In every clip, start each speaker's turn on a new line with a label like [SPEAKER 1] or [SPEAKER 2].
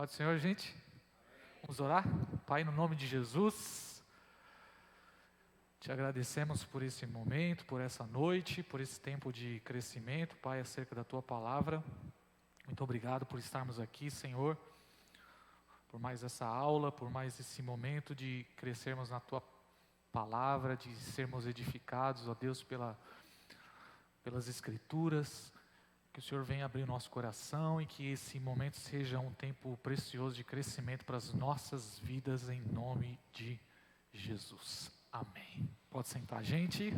[SPEAKER 1] Pode, Senhor, gente? Vamos orar? Pai, no nome de Jesus, te agradecemos por esse momento, por essa noite, por esse tempo de crescimento, Pai, acerca da Tua Palavra. Muito obrigado por estarmos aqui, Senhor, por mais essa aula, por mais esse momento de crescermos na Tua Palavra, de sermos edificados, ó Deus, pelas Escrituras. Que o Senhor venha abrir o nosso coração e que esse momento seja um tempo precioso de crescimento para as nossas vidas, em nome de Jesus. Amém. Pode sentar, gente.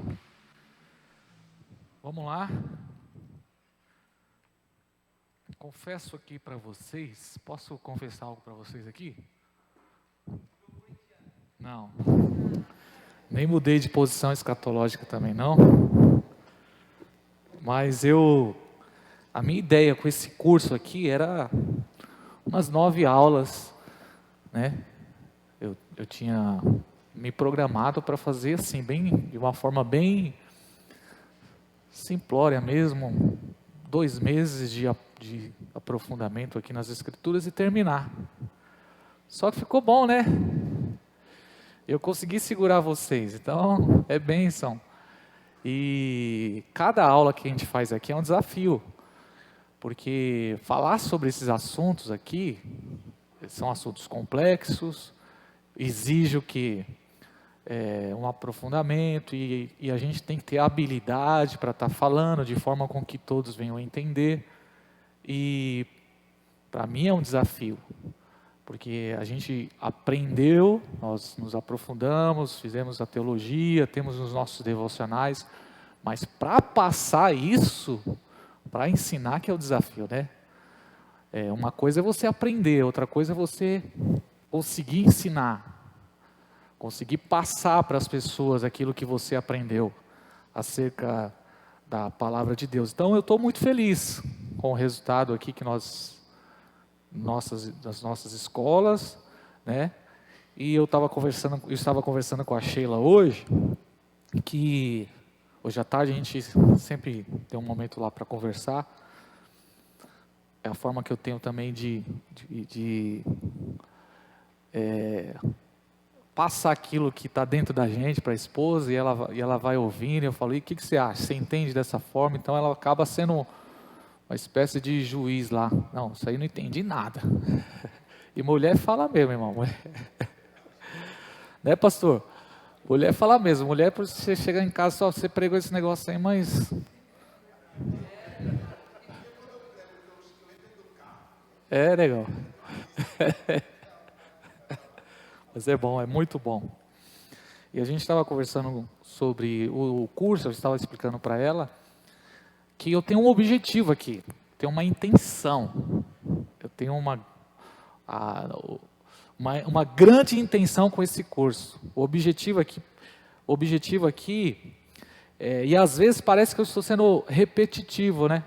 [SPEAKER 1] Vamos lá. Confesso aqui para vocês, posso confessar algo para vocês aqui? Não. Nem mudei de posição escatológica também, não. Mas a minha ideia com esse curso aqui era umas 9 aulas, né? Eu tinha me programado para fazer assim, de uma forma bem simplória mesmo, 2 meses de aprofundamento aqui nas Escrituras e terminar. Só que ficou bom, né? Eu consegui segurar vocês, então é bênção. E cada aula que a gente faz aqui é um desafio. Porque falar sobre esses assuntos aqui, são assuntos complexos, exige um aprofundamento e a gente tem que ter habilidade para estar falando de forma com que todos venham a entender. E para mim é um desafio, porque a gente aprendeu, nós nos aprofundamos, fizemos a teologia, temos os nossos devocionais, mas para passar isso, para ensinar que é o desafio, né? Uma coisa é você aprender, outra coisa é você conseguir ensinar, conseguir passar para as pessoas aquilo que você aprendeu acerca da palavra de Deus. Então eu estou muito feliz com o resultado aqui que das nossas escolas, né? E eu estava conversando com a Sheila hoje, que hoje à tarde a gente sempre tem um momento lá para conversar. É a forma que eu tenho também de passar aquilo que está dentro da gente para a esposa, e ela vai ouvindo, e eu falo, e o que você acha? Você entende dessa forma? Então ela acaba sendo uma espécie de juiz lá. Não, isso aí não entendi nada. E mulher fala mesmo, irmão. Né, pastor? Mulher fala mesmo. Mulher, por você chegar em casa, só você pregou esse negócio aí, mas... É legal. Mas é bom, é muito bom. E a gente estava conversando sobre o curso, eu estava explicando para ela que eu tenho um objetivo aqui, tenho uma intenção, eu tenho uma grande intenção com esse curso. O objetivo aqui e às vezes parece que eu estou sendo repetitivo, né?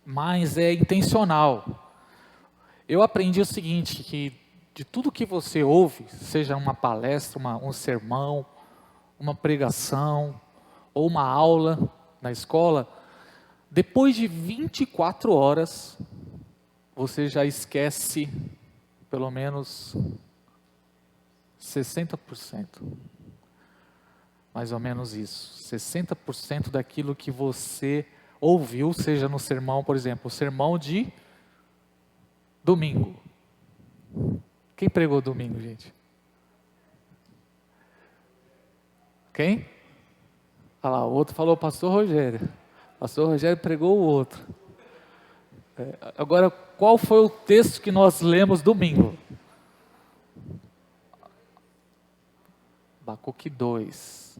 [SPEAKER 1] Mas é intencional. Eu aprendi o seguinte, que de tudo que você ouve, seja uma palestra, um sermão, uma pregação, ou uma aula na escola, depois de 24 horas, você já esquece pelo menos 60%. Mais ou menos isso. 60% daquilo que você ouviu, seja no sermão, por exemplo, o sermão de domingo. Quem pregou domingo, gente? Quem? Ah lá, o outro falou, pastor Rogério. Pastor Rogério pregou o outro. Agora, qual foi o texto que nós lemos domingo? Abacuque 2.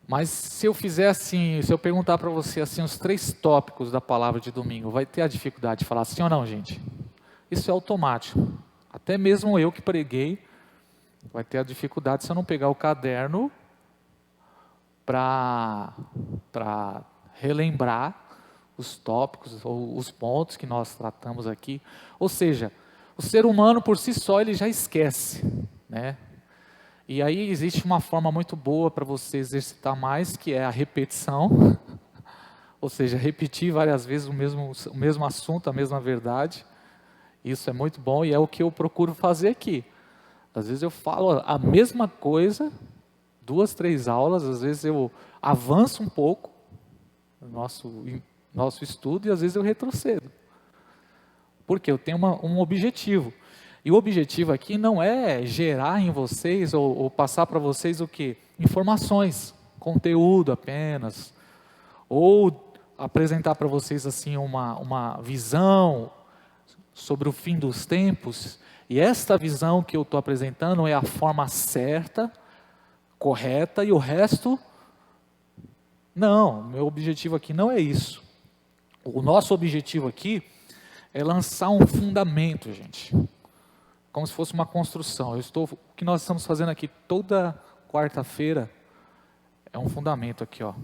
[SPEAKER 1] Mas se eu fizer assim, se eu perguntar para você assim, os 3 tópicos da palavra de domingo, vai ter a dificuldade de falar sim ou não, gente? Isso é automático. Até mesmo eu que preguei, vai ter a dificuldade se eu não pegar o caderno para relembrar os tópicos ou os pontos que nós tratamos aqui. Ou seja, o ser humano por si só ele já esquece, né? E aí existe uma forma muito boa para você exercitar mais, que é a repetição. ou seja, repetir várias vezes o mesmo assunto, a mesma verdade. Isso é muito bom e é o que eu procuro fazer aqui. Às vezes eu falo a mesma coisa, 2, 3 aulas, às vezes eu avanço um pouco no nosso estudo e às vezes eu retrocedo. Porque eu tenho um objetivo. E o objetivo aqui não é gerar em vocês ou passar para vocês o quê? Informações, conteúdo apenas. Ou apresentar para vocês assim uma visão sobre o fim dos tempos. E esta visão que eu estou apresentando é a forma certa, correta, e o resto, não, meu objetivo aqui não é isso. O nosso objetivo aqui é lançar um fundamento, gente. Como se fosse uma construção. O que nós estamos fazendo aqui toda quarta-feira é um fundamento aqui, ó.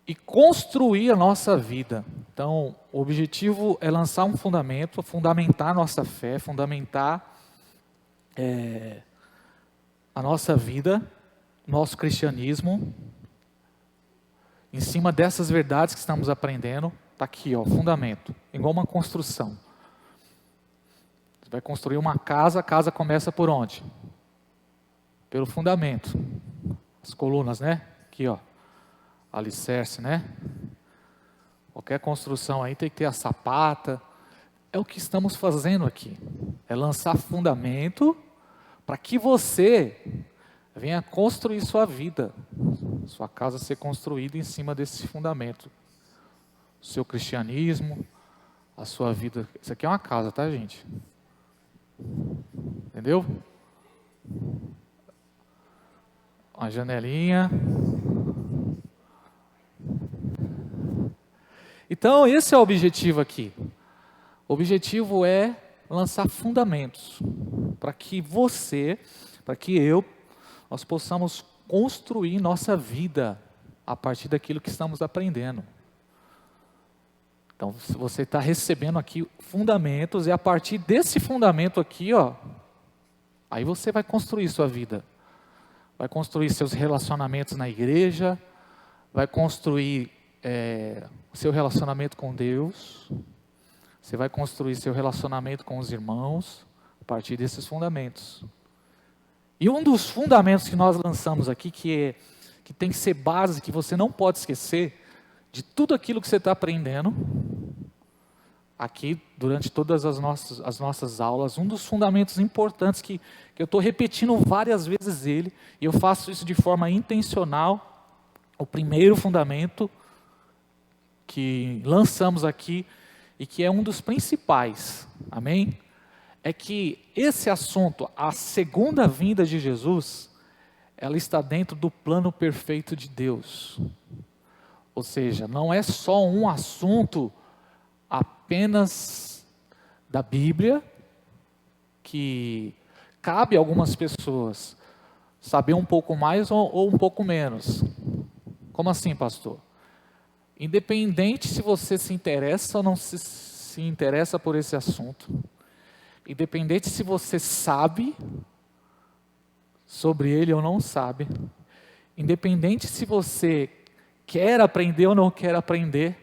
[SPEAKER 1] E construir a nossa vida. Então, o objetivo é lançar um fundamento, fundamentar a nossa fé, fundamentar a nossa vida, nosso cristianismo, em cima dessas verdades que estamos aprendendo. Está aqui, ó, fundamento, igual uma construção. Você vai construir uma casa, a casa começa por onde? Pelo fundamento. As colunas, né? Aqui, ó. Alicerce, né? Qualquer construção aí tem que ter a sapata. É o que estamos fazendo aqui. É lançar fundamento para que você venha construir sua vida. Sua casa ser construída em cima desse fundamento. O seu cristianismo, a sua vida. Isso aqui é uma casa, tá, gente? Entendeu? Uma janelinha. Então, esse é o objetivo aqui. O objetivo é lançar fundamentos para que você, para que eu, nós possamos construir nossa vida a partir daquilo que estamos aprendendo. Então, você está recebendo aqui fundamentos e a partir desse fundamento aqui, ó, aí você vai construir sua vida. Vai construir seus relacionamentos na igreja, vai construir seu relacionamento com Deus, você vai construir seu relacionamento com os irmãos, a partir desses fundamentos. E um dos fundamentos que nós lançamos aqui, que tem que ser base, que você não pode esquecer, de tudo aquilo que você está aprendendo, aqui durante todas as nossas aulas, um dos fundamentos importantes que eu estou repetindo várias vezes ele, e eu faço isso de forma intencional, o primeiro fundamento que lançamos aqui, e que é um dos principais, amém? É que esse assunto, a segunda vinda de Jesus, ela está dentro do plano perfeito de Deus. Ou seja, não é só um assunto apenas da Bíblia, que cabe a algumas pessoas saber um pouco mais ou um pouco menos. Como assim, pastor? Independente se você se interessa ou não se interessa por esse assunto, independente se você sabe sobre ele ou não sabe, independente se você quer aprender ou não quer aprender,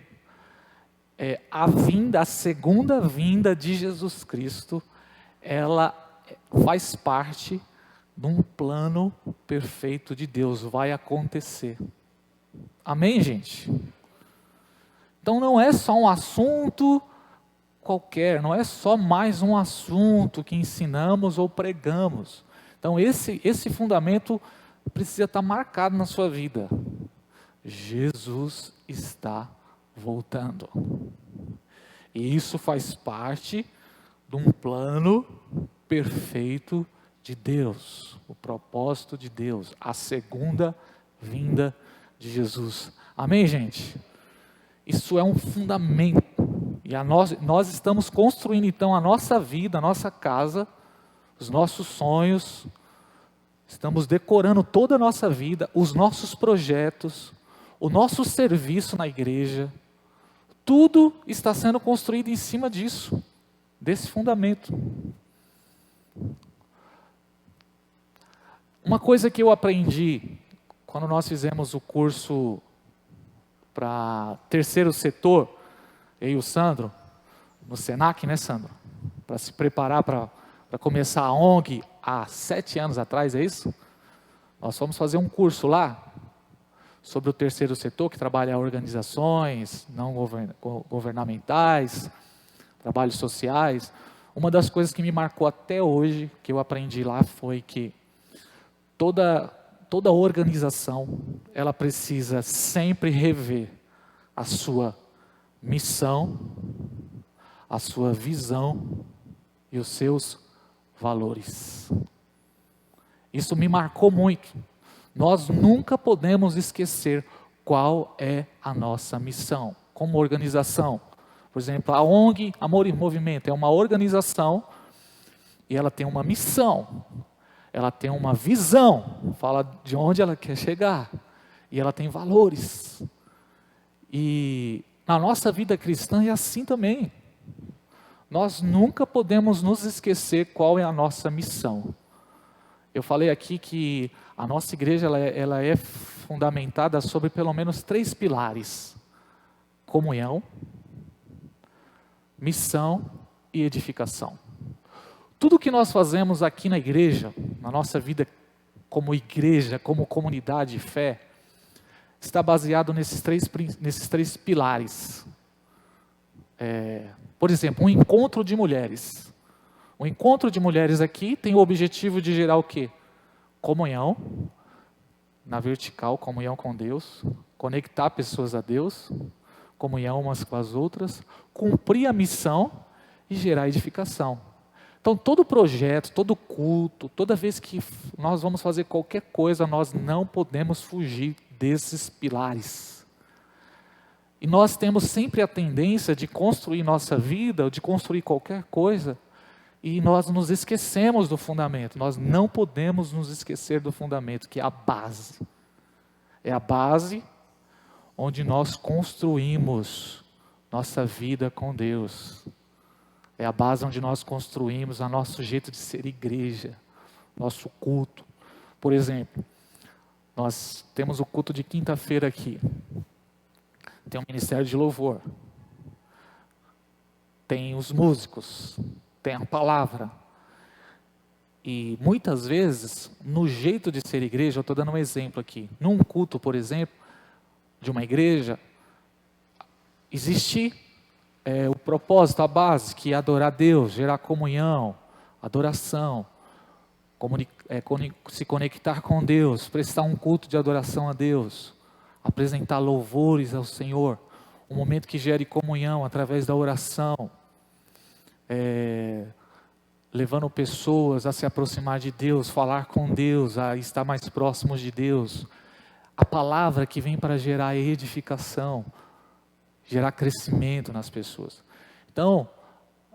[SPEAKER 1] a segunda vinda de Jesus Cristo, ela faz parte de um plano perfeito de Deus, vai acontecer. Amém, gente? Então não é só um assunto qualquer, não é só mais um assunto que ensinamos ou pregamos. Então esse fundamento precisa estar marcado na sua vida. Jesus está voltando. E isso faz parte de um plano perfeito de Deus, o propósito de Deus, a segunda vinda de Jesus. Amém, gente? Isso é um fundamento. E nós estamos construindo então a nossa vida, a nossa casa, os nossos sonhos, estamos decorando toda a nossa vida, os nossos projetos, o nosso serviço na igreja, tudo está sendo construído em cima disso, desse fundamento. Uma coisa que eu aprendi quando nós fizemos o curso para terceiro setor, eu e o Sandro, no Senac, né, Sandro? Para se preparar para começar a ONG há 7 anos atrás, é isso? Nós fomos fazer um curso lá sobre o terceiro setor, que trabalha organizações não governamentais, trabalhos sociais. Uma das coisas que me marcou até hoje, que eu aprendi lá, foi que toda organização, ela precisa sempre rever a sua missão, a sua visão e os seus valores. Isso me marcou muito. Nós nunca podemos esquecer qual é a nossa missão como organização. Por exemplo, a ONG Amor e Movimento é uma organização e ela tem uma missão, ela tem uma visão, fala de onde ela quer chegar, e ela tem valores. E na nossa vida cristã é assim também. Nós nunca podemos nos esquecer qual é a nossa missão. Eu falei aqui que a nossa igreja ela é fundamentada sobre pelo menos 3 pilares: comunhão, missão e edificação. Tudo que nós fazemos aqui na igreja, na nossa vida como igreja, como comunidade de fé, está baseado nesses três pilares. Por exemplo, um encontro de mulheres. O encontro de mulheres aqui tem o objetivo de gerar o quê? Comunhão, na vertical, comunhão com Deus, conectar pessoas a Deus, comunhão umas com as outras, cumprir a missão e gerar edificação. Então, todo projeto, todo culto, toda vez que nós vamos fazer qualquer coisa, nós não podemos fugir desses pilares. E nós temos sempre a tendência de construir nossa vida, de construir qualquer coisa, e nós nos esquecemos do fundamento. Nós não podemos nos esquecer do fundamento, que é a base. É a base onde nós construímos nossa vida com Deus. É a base onde nós construímos o nosso jeito de ser igreja, nosso culto. Por exemplo, nós temos o culto de quinta-feira aqui. Tem um ministério de louvor. Tem os músicos. Tem a palavra. E muitas vezes, no jeito de ser igreja, eu estou dando um exemplo aqui. Num culto, por exemplo, de uma igreja, existe o propósito, a base, que é adorar Deus, gerar comunhão, adoração, se conectar com Deus, prestar um culto de adoração a Deus, apresentar louvores ao Senhor, um momento que gere comunhão através da oração, levando pessoas a se aproximar de Deus, falar com Deus, a estar mais próximos de Deus. A palavra que vem para gerar edificação, gerar crescimento nas pessoas. Então,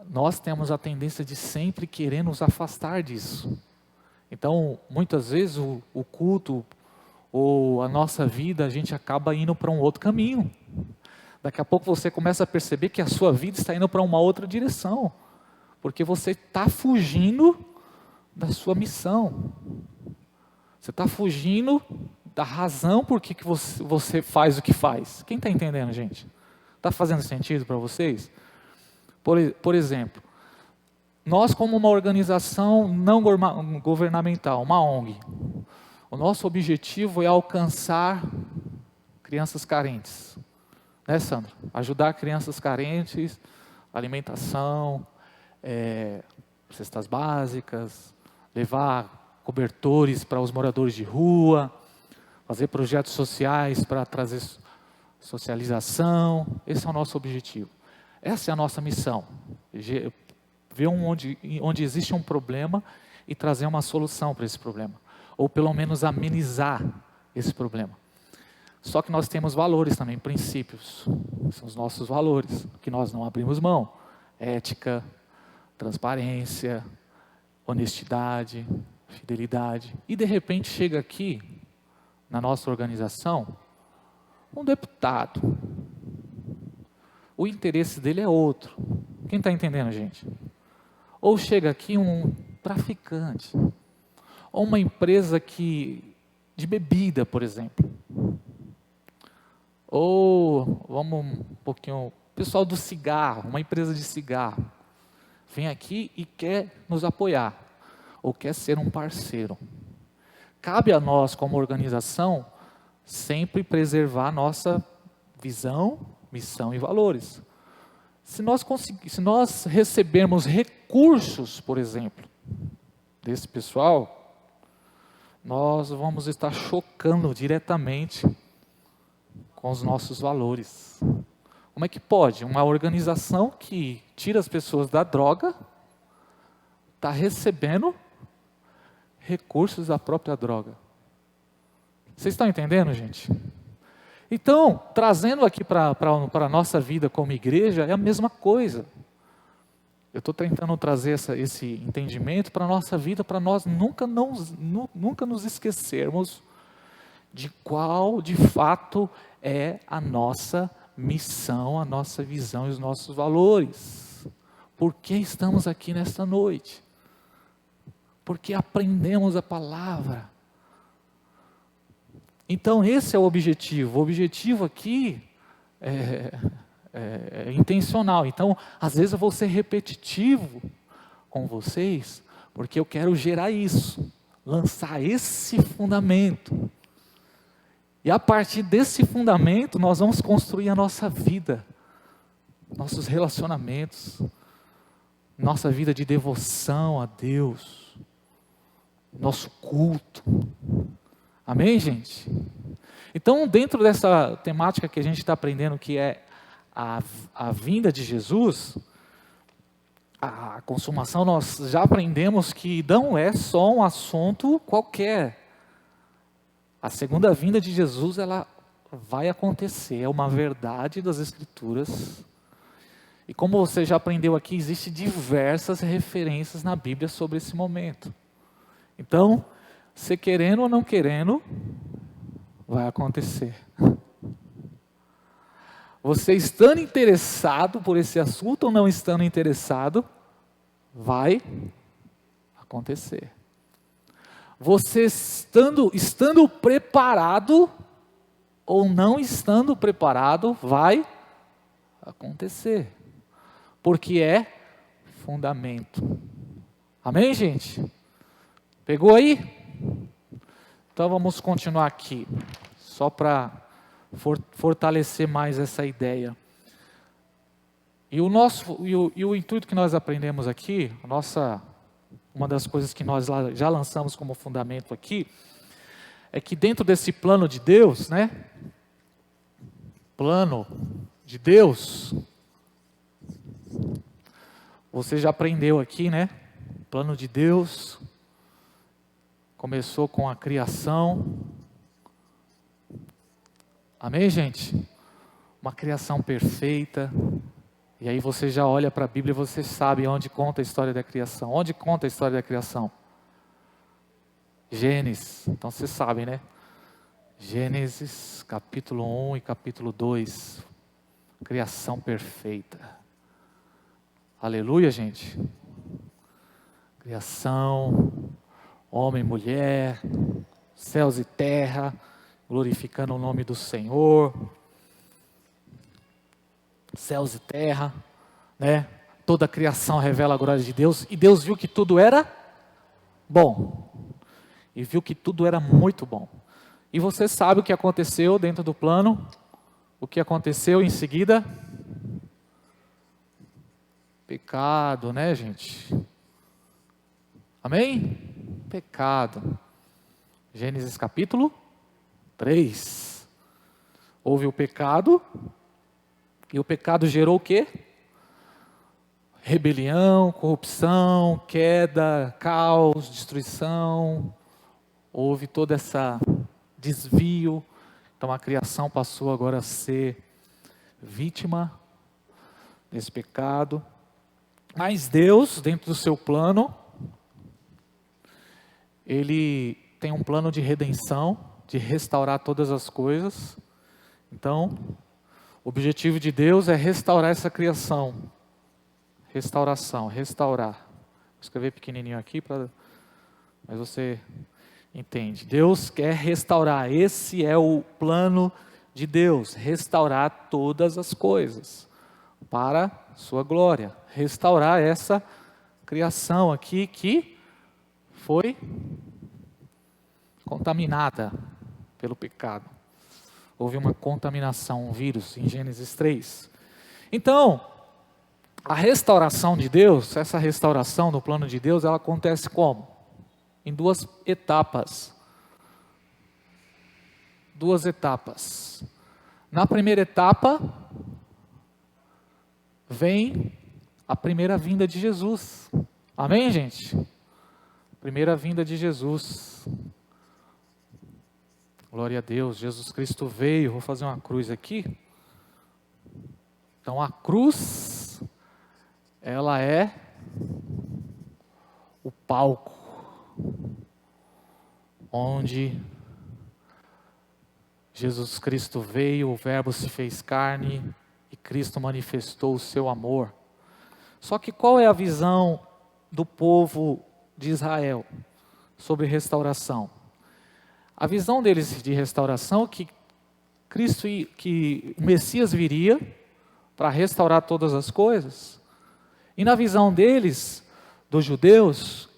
[SPEAKER 1] nós temos a tendência de sempre querer nos afastar disso. Então, muitas vezes o culto ou a nossa vida, a gente acaba indo para um outro caminho. Daqui a pouco você começa a perceber que a sua vida está indo para uma outra direção, porque você está fugindo da sua missão. Você está fugindo da razão por que você faz o que faz. Quem está entendendo, gente? Está fazendo sentido para vocês? Por exemplo, nós como uma organização não governamental, uma ONG, o nosso objetivo é alcançar crianças carentes. Né, Sandro? Ajudar crianças carentes, alimentação, cestas básicas, levar cobertores para os moradores de rua, fazer projetos sociais para trazer socialização. Esse é o nosso objetivo. Essa é a nossa missão. Ver onde existe um problema e trazer uma solução para esse problema. Ou pelo menos amenizar esse problema. Só que nós temos valores também, princípios. São os nossos valores, que nós não abrimos mão. Ética, transparência, honestidade, fidelidade. E de repente chega aqui, na nossa organização, um deputado. O interesse dele é outro. Quem está entendendo, gente? Ou chega aqui um traficante. Ou uma empresa de bebida, por exemplo. Ou, vamos um pouquinho, pessoal do cigarro, uma empresa de cigarro, vem aqui e quer nos apoiar, ou quer ser um parceiro. Cabe a nós, como organização, sempre preservar a nossa visão, missão e valores. Se nós recebermos recursos, por exemplo, desse pessoal, nós vamos estar chocando diretamente com os nossos valores. Como é que pode? Uma organização que tira as pessoas da droga está recebendo recursos da própria droga. Vocês estão entendendo, gente? Então, trazendo aqui para a nossa vida como igreja, é a mesma coisa. Eu estou tentando trazer esse entendimento para a nossa vida, para nós nunca nos esquecermos de qual, de fato, é a nossa missão, a nossa visão e os nossos valores. Por que estamos aqui nesta noite? Porque aprendemos a palavra. Então esse é o objetivo. O objetivo aqui é intencional. Então, às vezes eu vou ser repetitivo com vocês, porque eu quero gerar isso, lançar esse fundamento. E a partir desse fundamento, nós vamos construir a nossa vida, nossos relacionamentos, nossa vida de devoção a Deus, nosso culto. Amém, gente? Então, dentro dessa temática que a gente está aprendendo, que é a vinda de Jesus, a consumação, nós já aprendemos que não é só um assunto qualquer. A segunda vinda de Jesus, ela vai acontecer, é uma verdade das Escrituras. E como você já aprendeu aqui, existem diversas referências na Bíblia sobre esse momento. Então, você querendo ou não querendo, vai acontecer. Você estando interessado por esse assunto ou não estando interessado, vai acontecer. Você estando preparado ou não estando preparado, vai acontecer. Porque é fundamento. Amém, gente? Pegou aí? Então vamos continuar aqui, só para fortalecer mais essa ideia. E o intuito que nós aprendemos aqui, uma das coisas que nós já lançamos como fundamento aqui, é que dentro desse plano de Deus, né? Plano de Deus, você já aprendeu aqui, né? Plano de Deus começou com a criação. Amém, gente? Uma criação perfeita. E aí você já olha para a Bíblia e você sabe onde conta a história da criação. Onde conta a história da criação? Gênesis. Então vocês sabem, né? Gênesis, capítulo 1 e capítulo 2. Criação perfeita. Aleluia, gente. Criação, homem e mulher, céus e terra, glorificando o nome do Senhor. Céus e terra, né? Toda a criação revela a glória de Deus. E Deus viu que tudo era bom. E viu que tudo era muito bom. E você sabe o que aconteceu dentro do plano? O que aconteceu em seguida? Pecado, né, gente? Amém? Pecado. Gênesis capítulo 3. Houve o pecado. E o pecado gerou o quê? Rebelião, corrupção, queda, caos, destruição. Houve todo esse desvio. Então a criação passou agora a ser vítima desse pecado. Mas Deus, dentro do seu plano, Ele tem um plano de redenção, de restaurar todas as coisas. Então, o objetivo de Deus é restaurar essa criação. Restauração, restaurar. Vou escrever pequenininho aqui, mas você entende. Deus quer restaurar. Esse é o plano de Deus, restaurar todas as coisas para sua glória, restaurar essa criação aqui que foi contaminada pelo pecado. Houve uma contaminação, um vírus, em Gênesis 3. Então, a restauração de Deus, essa restauração no plano de Deus, ela acontece como? Em duas etapas. Duas etapas. Na primeira etapa, vem a primeira vinda de Jesus. Amém, gente? Primeira vinda de Jesus. Glória a Deus, Jesus Cristo veio. Vou fazer uma cruz aqui. Então a cruz, ela é o palco onde Jesus Cristo veio, o Verbo se fez carne e Cristo manifestou o seu amor. Só que qual é a visão do povo de Israel sobre restauração? A visão deles de restauração é que Cristo, que o Messias viria para restaurar todas as coisas. E na visão deles, dos judeus,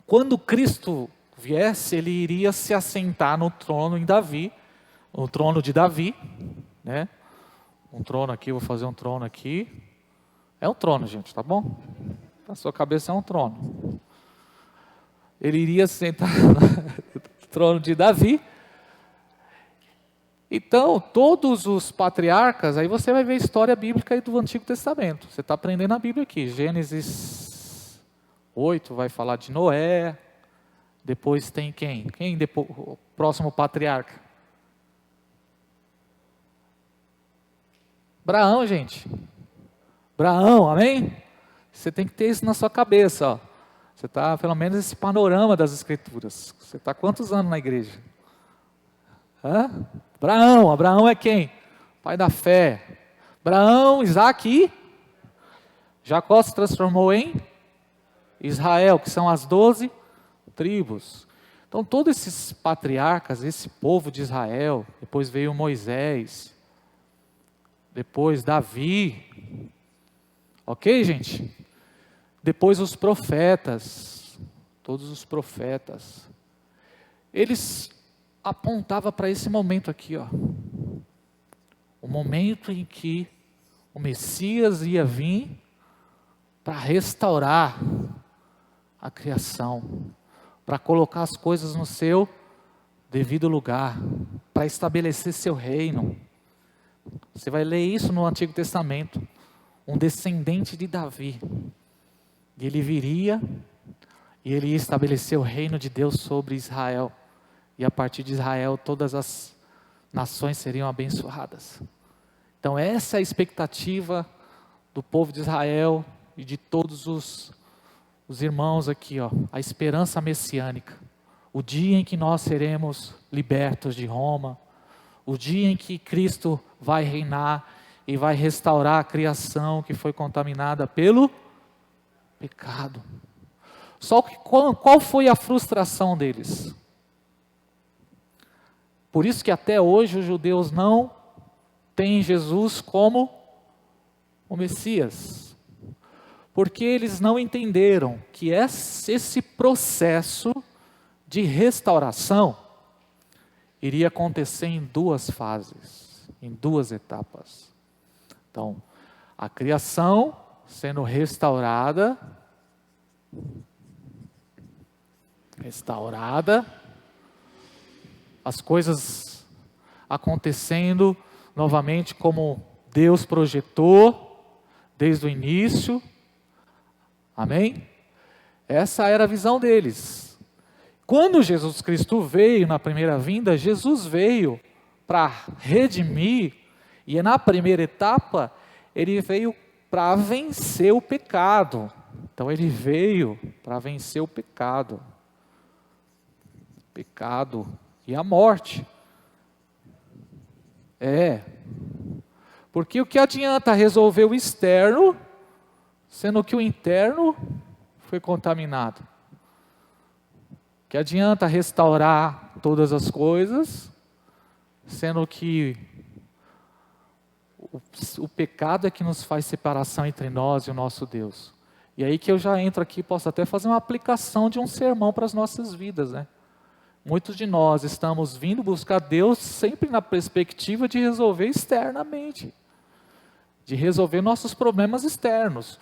[SPEAKER 1] quando Cristo viesse, ele iria se assentar no trono em Davi, no trono de Davi, né? Um trono aqui, vou fazer um trono aqui. É um trono, gente, tá bom? Na sua cabeça é um trono. Ele iria sentar no trono de Davi. Então, todos os patriarcas, aí você vai ver a história bíblica aí do Antigo Testamento. Você está aprendendo a Bíblia aqui. Gênesis 8 vai falar de Noé. Depois tem quem? Quem depois, o próximo patriarca? Abraão, gente. Abraão, amém? Você tem que ter isso na sua cabeça, ó. Você está, pelo menos, esse panorama das Escrituras. Você está quantos anos na igreja? Abraão. Abraão é quem? Pai da fé. Abraão, Isaac e Jacó se transformou em Israel, que são as 12 tribos. Então, todos esses patriarcas, esse povo de Israel, depois veio Moisés, depois Davi. Ok, gente? Depois os profetas, todos os profetas, eles apontavam para esse momento aqui, ó. O momento em que o Messias ia vir para restaurar a criação, para colocar as coisas no seu devido lugar, para estabelecer seu reino. Você vai ler isso no Antigo Testamento. Um descendente de Davi. E ele viria e ele ia estabelecer o reino de Deus sobre Israel. E a partir de Israel todas as nações seriam abençoadas. Então essa é a expectativa do povo de Israel e de todos os irmãos aqui, ó, a esperança messiânica. O dia em que nós seremos libertos de Roma, o dia em que Cristo vai reinar e vai restaurar a criação que foi contaminada pelo pecado. Só que qual foi a frustração deles? Por isso que até hoje os judeus não têm Jesus como o Messias. Porque eles não entenderam que esse processo de restauração iria acontecer em duas fases, em duas etapas. Então, a criação sendo restaurada, as coisas acontecendo novamente como Deus projetou desde o início. Amém? Essa era a visão deles. Quando Jesus Cristo veio na primeira vinda, Jesus veio para redimir, e na primeira etapa, ele veio para vencer o pecado. Então ele veio para vencer o pecado e a morte. Porque o que adianta resolver o externo, sendo que o interno foi contaminado? O que adianta restaurar todas as coisas, sendo que o pecado é que nos faz separação entre nós e o nosso Deus. E aí que eu já entro aqui, posso até fazer uma aplicação de um sermão para as nossas vidas, né? Muitos de nós estamos vindo buscar Deus sempre na perspectiva de resolver externamente, de resolver nossos problemas externos,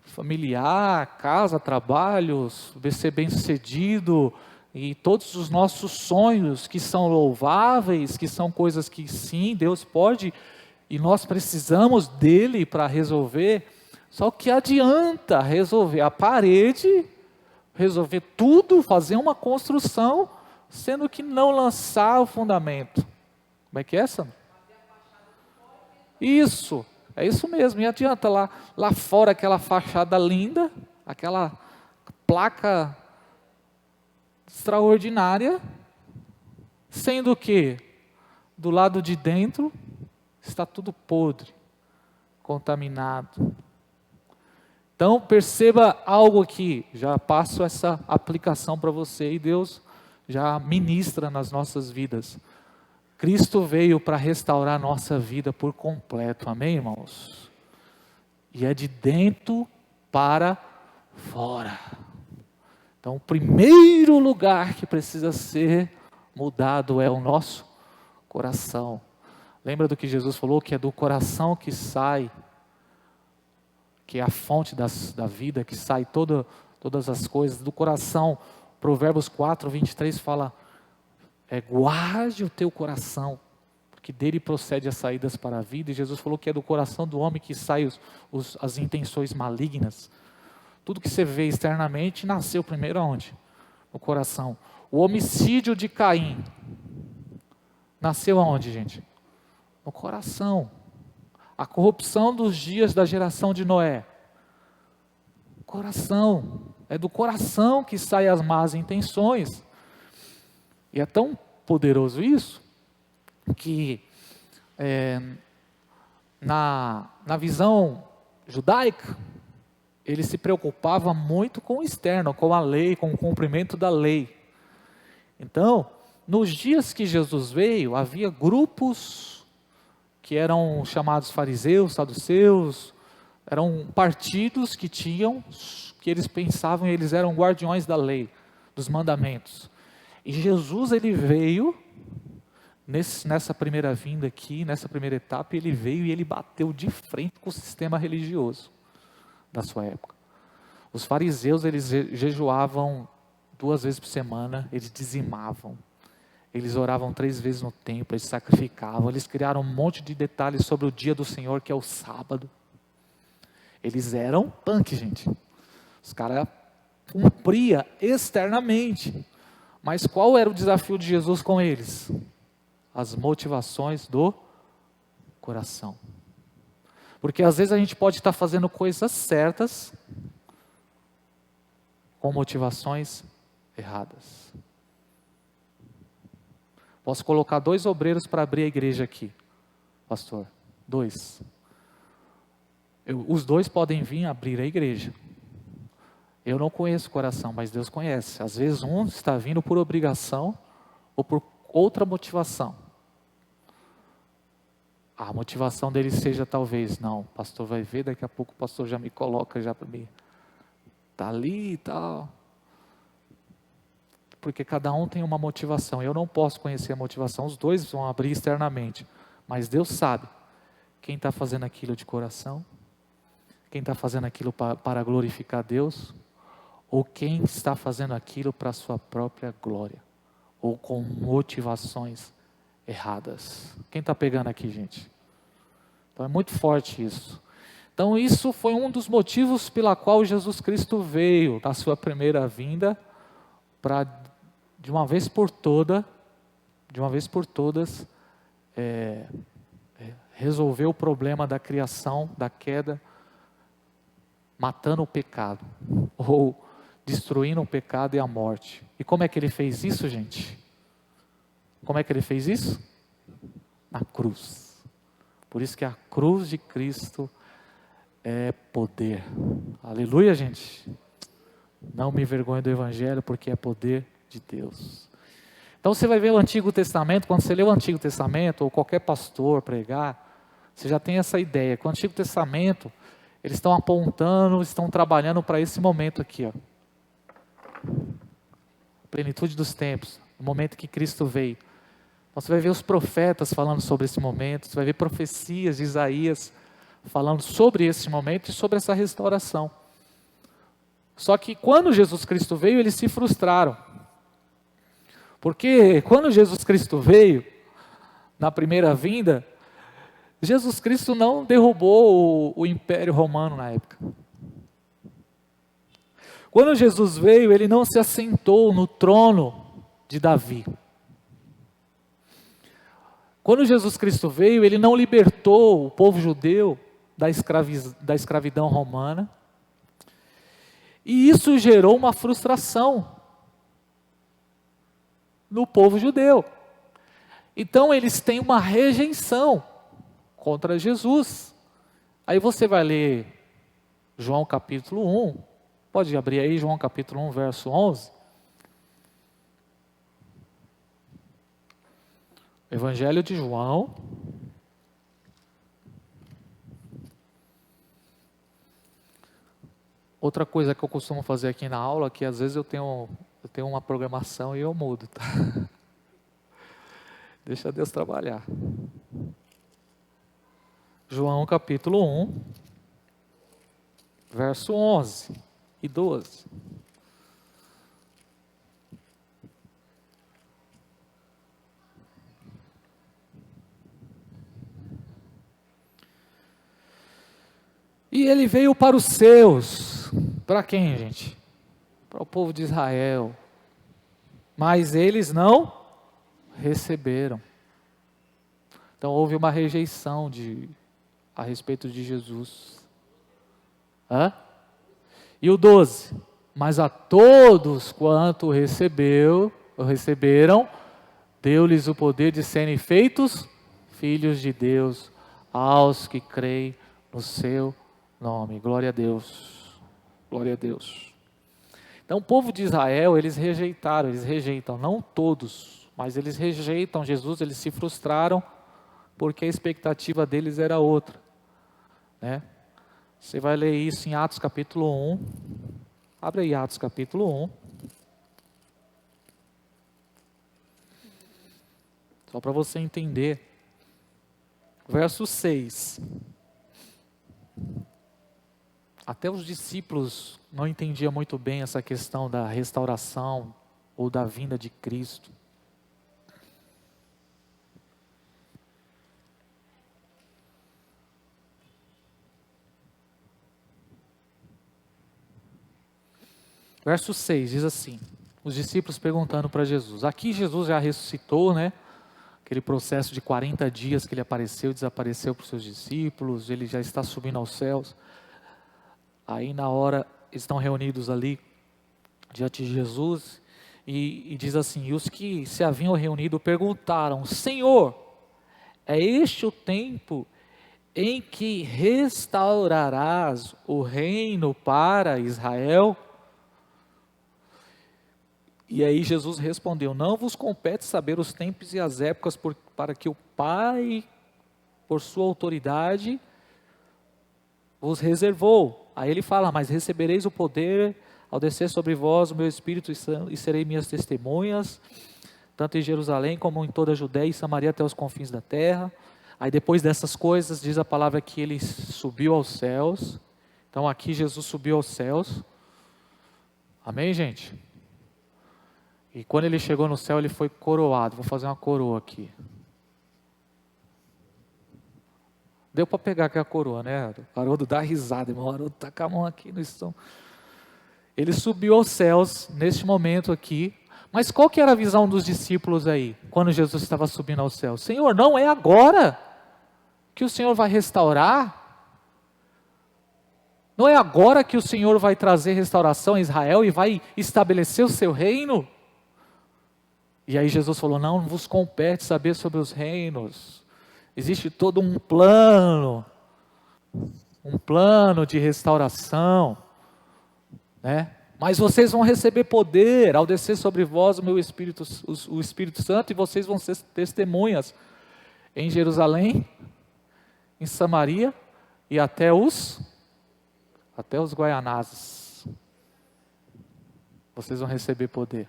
[SPEAKER 1] familiar, casa, trabalhos, ser bem-sucedido, e todos os nossos sonhos que são louváveis, que são coisas que sim, Deus pode, e nós precisamos dele para resolver. Só que adianta resolver a parede, resolver tudo, fazer uma construção, sendo que não lançar o fundamento. Como é que é essa? Isso, é isso mesmo. E adianta lá fora aquela fachada linda, aquela placa extraordinária, sendo que do lado de dentro está tudo podre, contaminado. Então perceba algo aqui, já passo essa aplicação para você e Deus já ministra nas nossas vidas. Cristo veio para restaurar nossa vida por completo, amém, irmãos? E é de dentro para fora. Então o primeiro lugar que precisa ser mudado é o nosso coração. Lembra do que Jesus falou, que é do coração que sai, que é a fonte da vida, que sai todas as coisas, do coração. Provérbios 4, 23 fala, guarde o teu coração, porque dele procede as saídas para a vida, e Jesus falou que é do coração do homem que saem as intenções malignas. Tudo que você vê externamente, nasceu primeiro aonde? No coração. O homicídio de Caim, nasceu aonde, gente? No coração. A corrupção dos dias da geração de Noé, coração. É do coração que saem as más intenções. E é tão poderoso isso, que na visão judaica, ele se preocupava muito com o externo, com a lei, com o cumprimento da lei. Então, nos dias que Jesus veio, havia grupos que eram chamados fariseus, saduceus, eram partidos que eles pensavam, eles eram guardiões da lei, dos mandamentos. E Jesus, ele veio, nessa primeira vinda aqui, nessa primeira etapa, ele veio e ele bateu de frente com o sistema religioso da sua época. Os fariseus, eles jejuavam 2 vezes por semana, eles dizimavam, eles oravam 3 vezes no templo, eles sacrificavam, eles criaram um monte de detalhes sobre o dia do Senhor, que é o sábado. Eles eram punk, gente. Os caras cumpriam externamente. Mas qual era o desafio de Jesus com eles? As motivações do coração. Porque às vezes a gente pode estar fazendo coisas certas com motivações erradas. Posso colocar 2 obreiros para abrir a igreja aqui, pastor? 2. Os 2 podem vir abrir a igreja. Eu não conheço o coração, mas Deus conhece. Às vezes um está vindo por obrigação ou por outra motivação. A motivação dele seja talvez, não, o pastor vai ver, daqui a pouco o pastor já me coloca já para mim. Está ali e tal. Porque cada um tem uma motivação. Eu não posso conhecer a motivação. Os 2 vão abrir externamente. Mas Deus sabe quem está fazendo aquilo de coração, quem está fazendo aquilo para glorificar Deus, ou quem está fazendo aquilo para a sua própria glória, ou com motivações erradas. Quem está pegando aqui, gente? Então é muito forte isso. Então isso foi um dos motivos pela qual Jesus Cristo veio na sua primeira vinda, para de uma vez por todas, resolver o problema da criação, da queda, matando o pecado, ou destruindo o pecado e a morte. E como é que ele fez isso, gente? Como é que ele fez isso? Na cruz. Por isso que a cruz de Cristo é poder. Aleluia, gente. Não me envergonhe do Evangelho, porque é poder de Deus. Então você vai ver o Antigo Testamento, quando você lê o Antigo Testamento, ou qualquer pastor pregar, você já tem essa ideia, que o Antigo Testamento, eles estão apontando, estão trabalhando para esse momento aqui, ó. Plenitude dos tempos, o momento que Cristo veio. Então você vai ver os profetas falando sobre esse momento, você vai ver profecias de Isaías falando sobre esse momento e sobre essa restauração. Só que quando Jesus Cristo veio, eles se frustraram. Porque quando Jesus Cristo veio, na primeira vinda, Jesus Cristo não derrubou o Império Romano na época. Quando Jesus veio, ele não se assentou no trono de Davi. Quando Jesus Cristo veio, ele não libertou o povo judeu da escravidão romana. E isso gerou uma frustração no povo judeu. Então eles têm uma rejeição contra Jesus. Aí você vai ler João capítulo 1, pode abrir aí João capítulo 1, verso 11. Evangelho de João. Outra coisa que eu costumo fazer aqui na aula, que às vezes eu tenho uma programação e eu mudo, tá? Deixa Deus trabalhar. João capítulo 1, verso 11 e 12. E ele veio para os seus. Para quem, gente? Para o povo de Israel. Mas eles não receberam. Então houve uma rejeição a respeito de Jesus. E o 12. Mas a todos quanto receberam, deu-lhes o poder de serem feitos filhos de Deus, aos que creem no seu nome. Glória a Deus. Glória a Deus. Então o povo de Israel, eles rejeitam, não todos, mas eles rejeitam Jesus, eles se frustraram, porque a expectativa deles era outra, né? Você vai ler isso em Atos capítulo 1, abre aí Atos capítulo 1, só para você entender, verso 6, até os discípulos não entendiam muito bem essa questão da restauração ou da vinda de Cristo. Verso 6 diz assim, os discípulos perguntando para Jesus, aqui Jesus já ressuscitou, né? Aquele processo de 40 dias que ele apareceu e desapareceu para os seus discípulos, ele já está subindo aos céus. Aí na hora, eles estão reunidos ali, diante de Jesus, e diz assim, e os que se haviam reunido perguntaram, Senhor, é este o tempo em que restaurarás o reino para Israel? E aí Jesus respondeu, não vos compete saber os tempos e as épocas para que o Pai, por sua autoridade, vos reservou. Aí ele fala, mas recebereis o poder ao descer sobre vós o meu Espírito e serei minhas testemunhas, tanto em Jerusalém como em toda a Judéia e Samaria até os confins da terra. Aí depois dessas coisas, diz a palavra que ele subiu aos céus. Então aqui Jesus subiu aos céus. Amém, gente? E quando ele chegou no céu, ele foi coroado. Vou fazer uma coroa aqui. Deu para pegar aqui a coroa, né? O Haroldo dá risada, irmão. O Haroldo está com a mão aqui no estômago. Ele subiu aos céus, neste momento aqui. Mas qual que era a visão dos discípulos aí, quando Jesus estava subindo aos céus? Senhor, não é agora que o Senhor vai restaurar? Não é agora que o Senhor vai trazer restauração a Israel e vai estabelecer o seu reino? E aí Jesus falou, não vos compete saber sobre os reinos. Existe todo um plano de restauração, né? Mas vocês vão receber poder ao descer sobre vós o meu Espírito, o Espírito Santo, e vocês vão ser testemunhas em Jerusalém, em Samaria e até os Guaianazes. Vocês vão receber poder.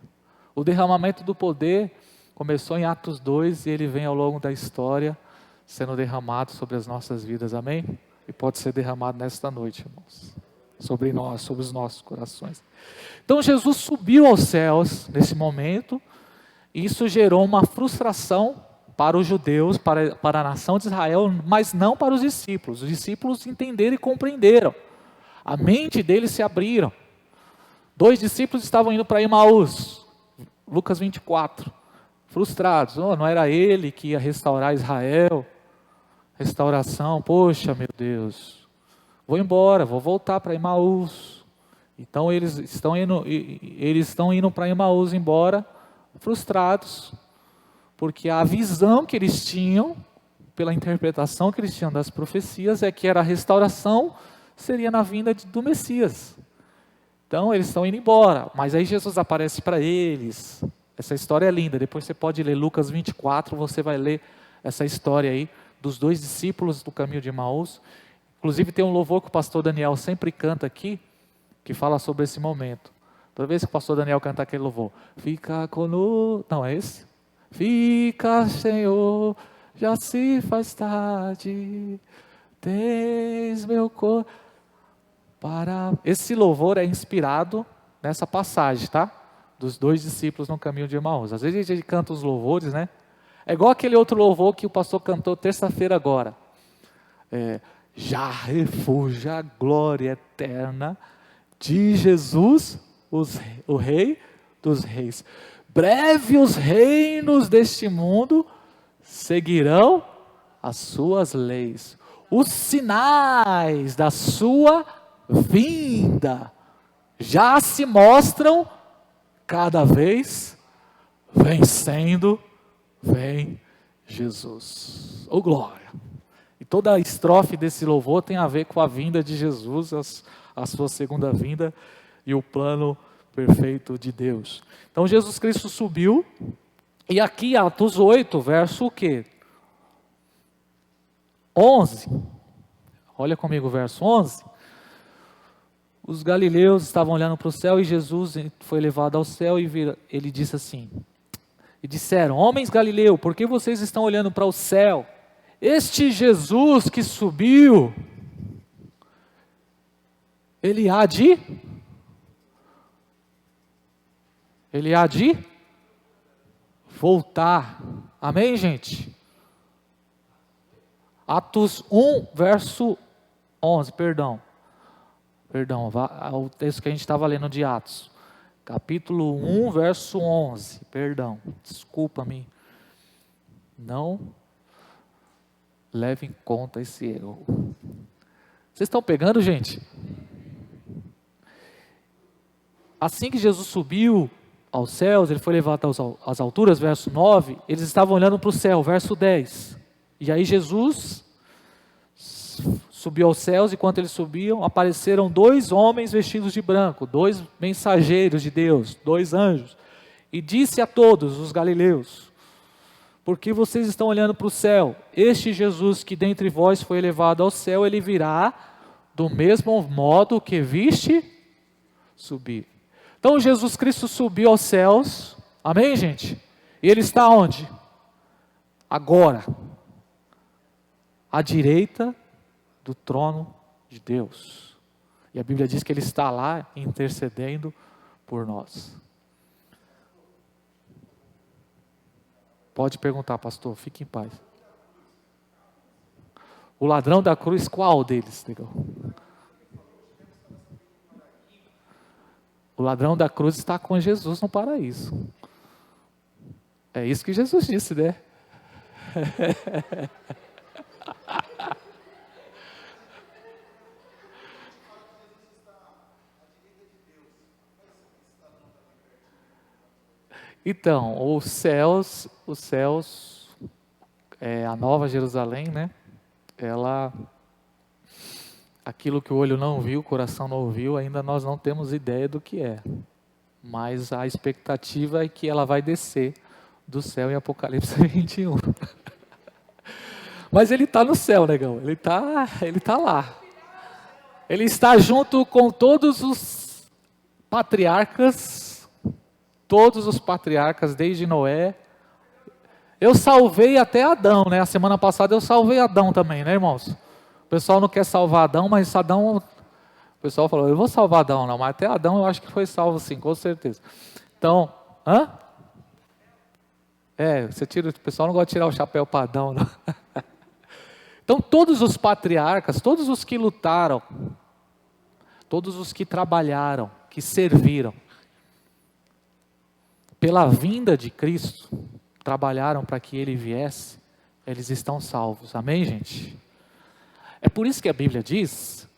[SPEAKER 1] O derramamento do poder começou em Atos 2 e ele vem ao longo da história sendo derramado sobre as nossas vidas, amém? E pode ser derramado nesta noite, irmãos, sobre nós, sobre os nossos corações. Então Jesus subiu aos céus nesse momento, e isso gerou uma frustração para os judeus, para a nação de Israel, mas não para os discípulos. Os discípulos entenderam e compreenderam. A mente deles se abriram. 2 discípulos estavam indo para Emaús, Lucas 24, frustrados. Não era ele que ia restaurar Israel, restauração, poxa meu Deus, vou embora, vou voltar para Emaús. Então eles estão indo para Emaús embora, frustrados, porque a visão que eles tinham, pela interpretação que eles tinham das profecias, é que era a restauração seria na vinda do Messias. Então eles estão indo embora, mas aí Jesus aparece para eles. Essa história é linda, depois você pode ler Lucas 24, você vai ler essa história aí, dos 2 discípulos do caminho de Emaús. Inclusive tem um louvor que o pastor Daniel sempre canta aqui, que fala sobre esse momento. Toda vez que o pastor Daniel canta aquele louvor, fica conosco, não é esse? Fica, Senhor, já se faz tarde, tens meu corpo para... Esse louvor é inspirado nessa passagem, tá? Dos 2 discípulos no caminho de Emaús. Às vezes a gente canta os louvores, né? É igual aquele outro louvor que o pastor cantou terça-feira agora. Já refúgio a glória eterna de Jesus, o Rei dos Reis. Breve os reinos deste mundo seguirão as suas leis. Os sinais da sua vinda já se mostram cada vez vencendo. Vem Jesus, oh glória. E toda a estrofe desse louvor tem a ver com a vinda de Jesus, a sua segunda vinda e o plano perfeito de Deus. Então Jesus Cristo subiu, e aqui Atos 8, verso o quê? 11, olha comigo o verso 11. Os galileus estavam olhando para o céu e Jesus foi levado ao céu e ele disse assim, e disseram, homens galileus, por que vocês estão olhando para o céu? Este Jesus que subiu, ele há de voltar. Amém, gente? Atos 1, verso 11, perdão, o texto que a gente estava lendo de Atos. Capítulo 1, verso 11, perdão, desculpa-me, não leve em conta esse erro. Vocês estão pegando, gente? Assim que Jesus subiu aos céus, ele foi levado às alturas, verso 9, eles estavam olhando para o céu, verso 10, e aí Jesus subiu aos céus, e enquanto eles subiam, apareceram 2 homens vestidos de branco, 2 mensageiros de Deus, 2 anjos, e disse a todos os galileus, por que vocês estão olhando para o céu? Este Jesus que dentre vós foi elevado ao céu, ele virá do mesmo modo que viste subir. Então Jesus Cristo subiu aos céus, amém, gente? E ele está onde? Agora, à direita do trono de Deus. E a Bíblia diz que ele está lá intercedendo por nós. Pode perguntar, pastor, fique em paz. O ladrão da cruz, qual deles? O ladrão da cruz está com Jesus no paraíso. É isso que Jesus disse, né? Então, os céus, a Nova Jerusalém, né? Ela aquilo que o olho não viu, o coração não ouviu, ainda nós não temos ideia do que é. Mas a expectativa é que ela vai descer do céu em Apocalipse 21. Mas ele está no céu, negão. Ele tá lá. Ele está junto com todos os patriarcas desde Noé. Eu salvei até Adão, né? A semana passada eu salvei Adão também, né, irmãos? O pessoal não quer salvar Adão, mas Adão... O pessoal falou, eu vou salvar Adão, não, mas até Adão eu acho que foi salvo sim, com certeza. Então, o pessoal não gosta de tirar o chapéu para Adão, não. Então todos os patriarcas, todos os que lutaram, todos os que trabalharam, que serviram, pela vinda de Cristo, trabalharam para que Ele viesse, eles estão salvos, amém, gente? É por isso que a Bíblia diz,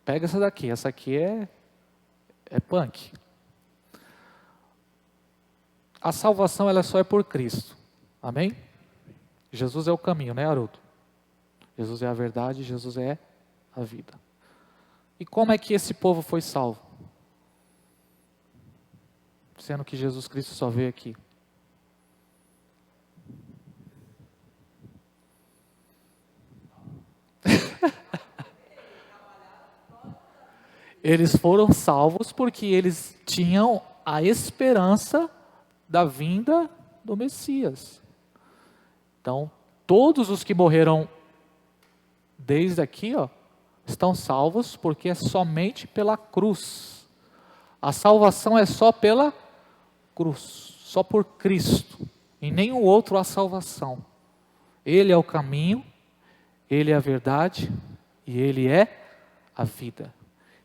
[SPEAKER 1] pega essa aqui é punk. A salvação ela só é por Cristo, amém? Jesus é o caminho, né, Haroldo? Jesus é a verdade, Jesus é a vida. E como é que esse povo foi salvo? Sendo que Jesus Cristo só veio aqui. Eles foram salvos porque eles tinham a esperança da vinda do Messias. Então, todos os que morreram desde aqui, estão salvos porque é somente pela cruz. A salvação é só pela cruz, só por Cristo. Em nenhum outro há salvação. Ele é o caminho, Ele é a verdade e Ele é a vida.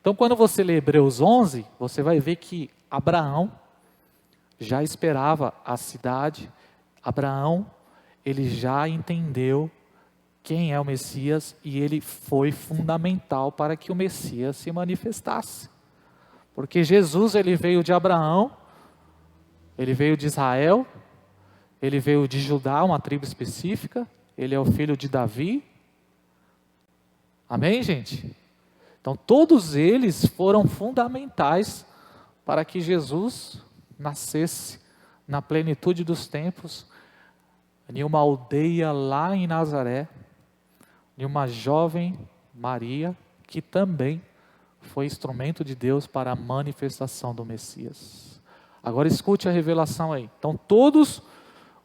[SPEAKER 1] Então quando você lê Hebreus 11, você vai ver que Abraão já esperava a cidade. Abraão, ele já entendeu quem é o Messias e ele foi fundamental para que o Messias se manifestasse. Porque Jesus, ele veio de Abraão, ele veio de Israel, ele veio de Judá, uma tribo específica, ele é o filho de Davi. Amém, gente? Então todos eles foram fundamentais para que Jesus nascesse na plenitude dos tempos, em uma aldeia lá em Nazaré, de uma jovem Maria, que também foi instrumento de Deus para a manifestação do Messias. Agora escute a revelação aí. Então todos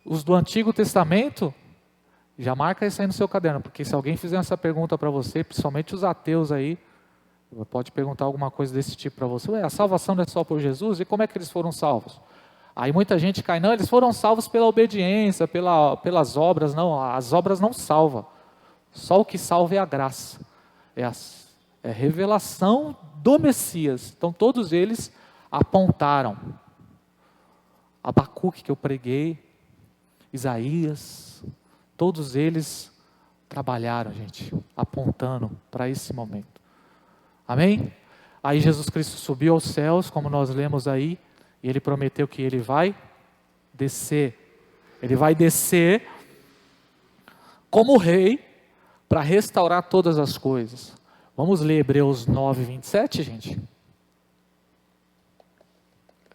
[SPEAKER 1] os do Antigo Testamento, já marca isso aí no seu caderno, porque se alguém fizer essa pergunta para você, principalmente os ateus aí, pode perguntar alguma coisa desse tipo para você. A salvação não é só por Jesus? E como é que eles foram salvos? Aí muita gente cai, não, eles foram salvos pela obediência, pelas obras. Não, as obras não salvam. Só o que salva é a graça, é a revelação do Messias. Então todos eles apontaram. Abacuque que eu preguei, Isaías, todos eles trabalharam, gente, apontando para esse momento. Amém? Aí Jesus Cristo subiu aos céus, como nós lemos aí, e Ele prometeu que Ele vai descer. Ele vai descer como rei, para restaurar todas as coisas. Vamos ler Hebreus 9, 27, gente?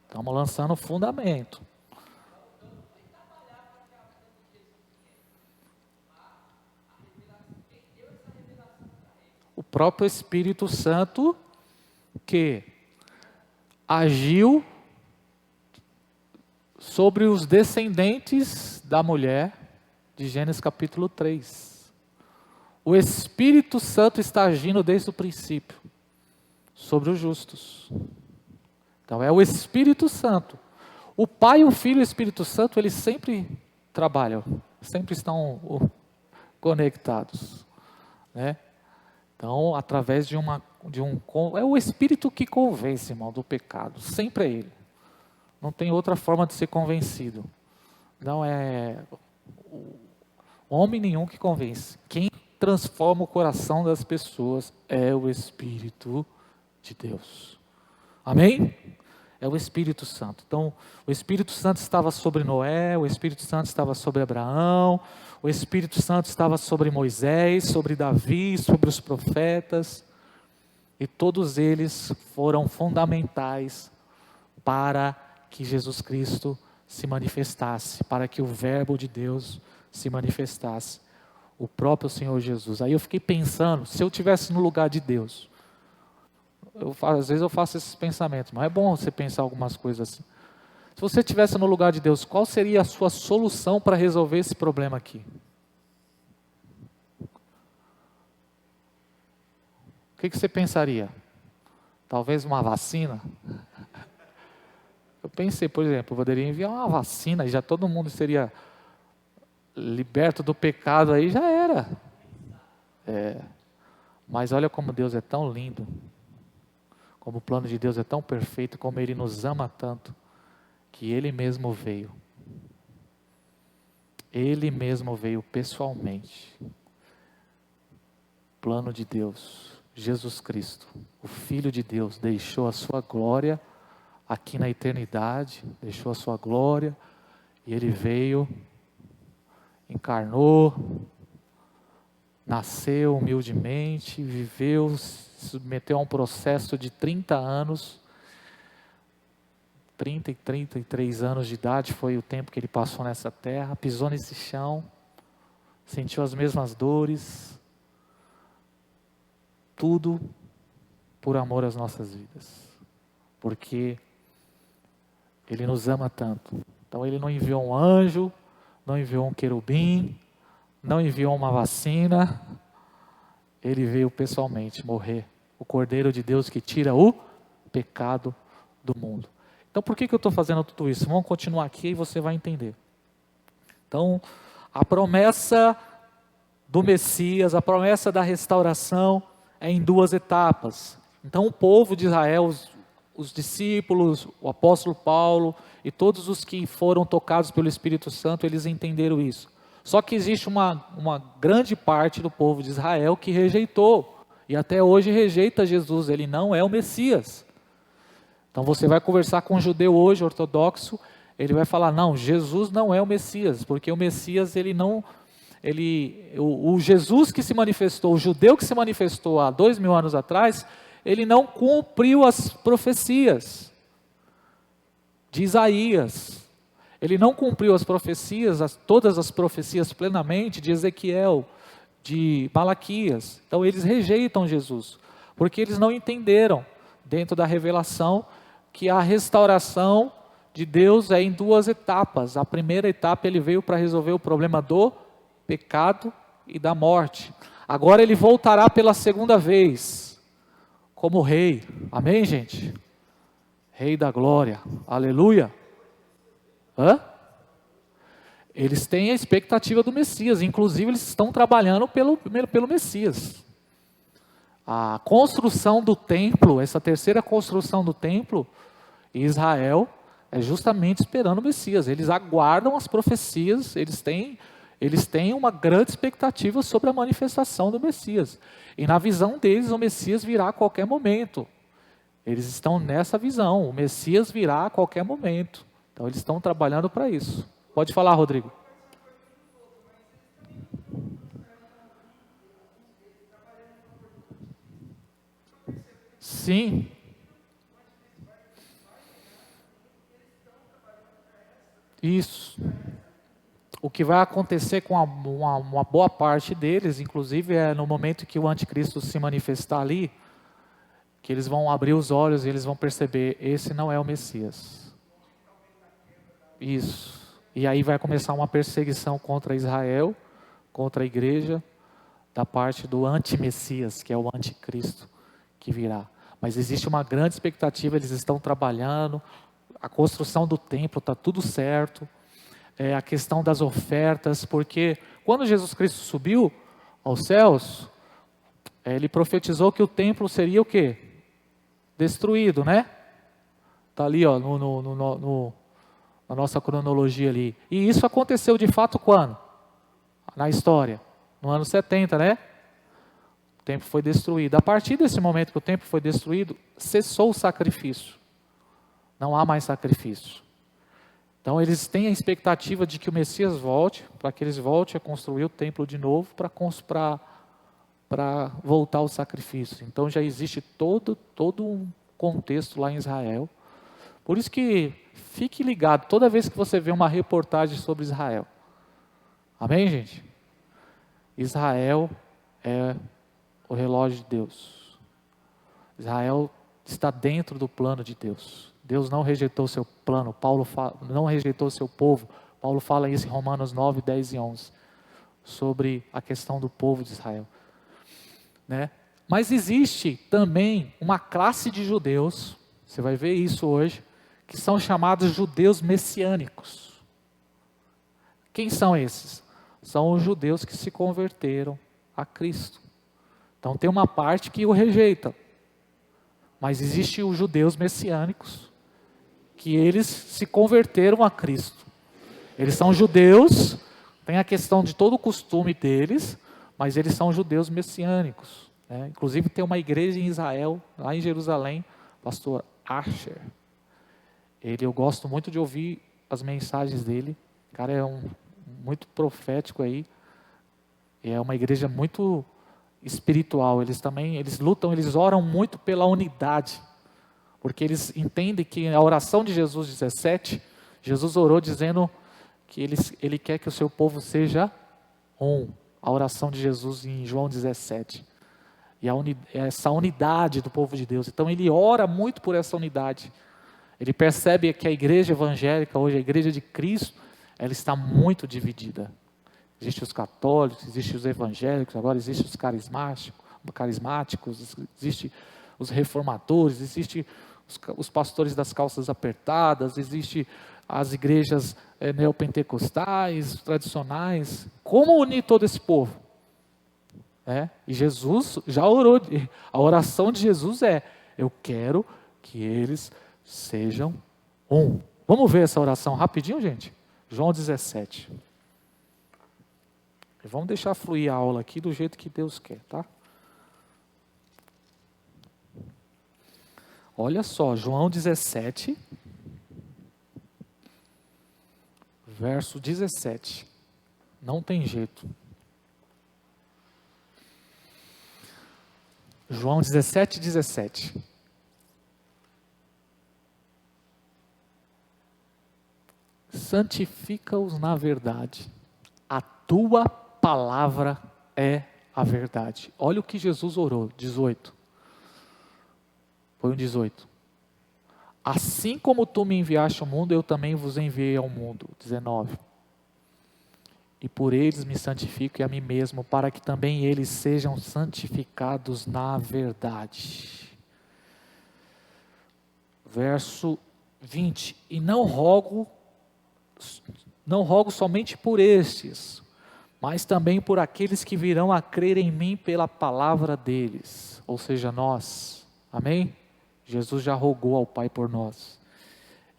[SPEAKER 1] Estamos lançando o fundamento. O próprio Espírito Santo que agiu sobre os descendentes da mulher de Gênesis capítulo 3. O Espírito Santo está agindo desde o princípio sobre os justos. Então é o Espírito Santo. O Pai, o Filho e o Espírito Santo, eles sempre trabalham, sempre estão conectados, né? Então, através é o Espírito que convence, irmão, do pecado. Sempre é Ele. Não tem outra forma de ser convencido. Não é homem nenhum que convence. Quem transforma o coração das pessoas é o Espírito de Deus. Amém? É o Espírito Santo. Então, o Espírito Santo estava sobre Noé, o Espírito Santo estava sobre Abraão, o Espírito Santo estava sobre Moisés, sobre Davi, sobre os profetas. E todos eles foram fundamentais para que Jesus Cristo se manifestasse, para que o Verbo de Deus se manifestasse, o próprio Senhor Jesus. Aí eu fiquei pensando, se eu estivesse no lugar de Deus, às vezes eu faço esses pensamentos, mas é bom você pensar algumas coisas assim. Se você estivesse no lugar de Deus, qual seria a sua solução para resolver esse problema aqui? O que você pensaria? Talvez uma vacina? Eu pensei, por exemplo, eu poderia enviar uma vacina e já todo mundo seria liberto do pecado, aí já era. Mas olha como Deus é tão lindo, como o plano de Deus é tão perfeito, como Ele nos ama tanto, que Ele mesmo veio. Ele mesmo veio pessoalmente. Plano de Deus, Jesus Cristo, o Filho de Deus, deixou a sua glória aqui na eternidade, deixou a sua glória, e Ele veio, encarnou, nasceu humildemente, viveu, se submeteu a um processo de 30 anos, 30 e 33 anos de idade foi o tempo que Ele passou nessa terra, pisou nesse chão, sentiu as mesmas dores, tudo por amor às nossas vidas, porque Ele nos ama tanto. Então Ele não enviou um anjo, não enviou um querubim, não enviou uma vacina, Ele veio pessoalmente morrer, o Cordeiro de Deus que tira o pecado do mundo. Então por que eu estou fazendo tudo isso? Vamos continuar aqui e você vai entender. Então, a promessa do Messias, a promessa da restauração é em duas etapas. Então o povo de Israel, os discípulos, o apóstolo Paulo e todos os que foram tocados pelo Espírito Santo, eles entenderam isso. Só que existe uma grande parte do povo de Israel que rejeitou, e até hoje rejeita Jesus, ele não é o Messias. Então você vai conversar com um judeu hoje, ortodoxo, ele vai falar, não, Jesus não é o Messias, porque o Messias o Jesus que se manifestou, o judeu que se manifestou há 2000 anos atrás, ele não cumpriu as profecias de Isaías, ele não cumpriu as profecias, todas as profecias plenamente de Ezequiel, de Malaquias. Então eles rejeitam Jesus, porque eles não entenderam dentro da revelação que a restauração de Deus é em duas etapas. A primeira etapa ele veio para resolver o problema do pecado e da morte. Agora ele voltará pela segunda vez, como rei. Amém, gente? Rei da glória. Aleluia. Eles têm a expectativa do Messias, inclusive eles estão trabalhando pelo Messias. A construção do templo, essa terceira construção do templo, Israel é justamente esperando o Messias. Eles aguardam as profecias, eles têm uma grande expectativa sobre a manifestação do Messias. E na visão deles, o Messias virá a qualquer momento. Eles estão nessa visão, o Messias virá a qualquer momento. Então eles estão trabalhando para isso. Pode falar, Rodrigo. Sim. Isso. O que vai acontecer com uma boa parte deles, inclusive é no momento que o anticristo se manifestar ali, que eles vão abrir os olhos e eles vão perceber, esse não é o Messias. Isso. E aí vai começar uma perseguição contra Israel, contra a igreja, da parte do anti-Messias, que é o anticristo que virá. Mas existe uma grande expectativa, eles estão trabalhando, a construção do templo está tudo certo, a questão das ofertas, porque quando Jesus Cristo subiu aos céus, ele profetizou que o templo seria o quê? Destruído, né? Está ali, ó, na nossa cronologia ali. E isso aconteceu de fato quando? Na história, no ano 70, né? O templo foi destruído. A partir desse momento que o templo foi destruído, cessou o sacrifício. Não há mais sacrifício. Então eles têm a expectativa de que o Messias volte, para que eles voltem a construir o templo de novo, para para voltar ao sacrifício. Então já existe todo um contexto lá em Israel. Por isso que fique ligado toda vez que você vê uma reportagem sobre Israel. Amém, gente? Israel é o relógio de Deus. Israel está dentro do plano de Deus. Deus não rejeitou seu plano, não rejeitou seu povo. Paulo fala isso em Romanos 9, 10 e 11, sobre a questão do povo de Israel. Né? Mas existe também uma classe de judeus, você vai ver isso hoje, que são chamados judeus messiânicos. Quem são esses? São os judeus que se converteram a Cristo. Então tem uma parte que o rejeita, mas existem os judeus messiânicos, que eles se converteram a Cristo. Eles são judeus, tem a questão de todo o costume deles, mas eles são judeus messiânicos. Né? Inclusive tem uma igreja em Israel, lá em Jerusalém, pastor Asher. Eu gosto muito de ouvir as mensagens dele. O cara é muito profético aí. É uma igreja muito espiritual. Eles lutam, eles oram muito pela unidade. Porque eles entendem que a oração de Jesus 17, Jesus orou dizendo que ele quer que o seu povo seja um. A oração de Jesus em João 17. E essa unidade do povo de Deus. Então ele ora muito por essa unidade. Ele percebe que a igreja evangélica, hoje a igreja de Cristo, ela está muito dividida. Existem os católicos, existem os evangélicos, agora existem os carismáticos, existem os reformadores, existem os pastores das calças apertadas, existem as igrejas neopentecostais, tradicionais. Como unir todo esse povo? E Jesus já orou, a oração de Jesus é: eu quero que eles sejam um. Vamos ver essa oração rapidinho, gente? João 17. Vamos deixar fluir a aula aqui do jeito que Deus quer, tá? Olha só, João 17, verso 17. Não tem jeito. João 17, 17. Santifica-os na verdade. A tua palavra é a verdade. Olha o que Jesus orou, 18. Foi o 18. Assim como tu me enviaste ao mundo, eu também vos enviei ao mundo. 19. E por eles me santifico e a mim mesmo, para que também eles sejam santificados na verdade. Verso 20. E não rogo somente por estes, mas também por aqueles que virão a crer em mim pela palavra deles, ou seja, nós. Amém? Jesus já rogou ao Pai por nós.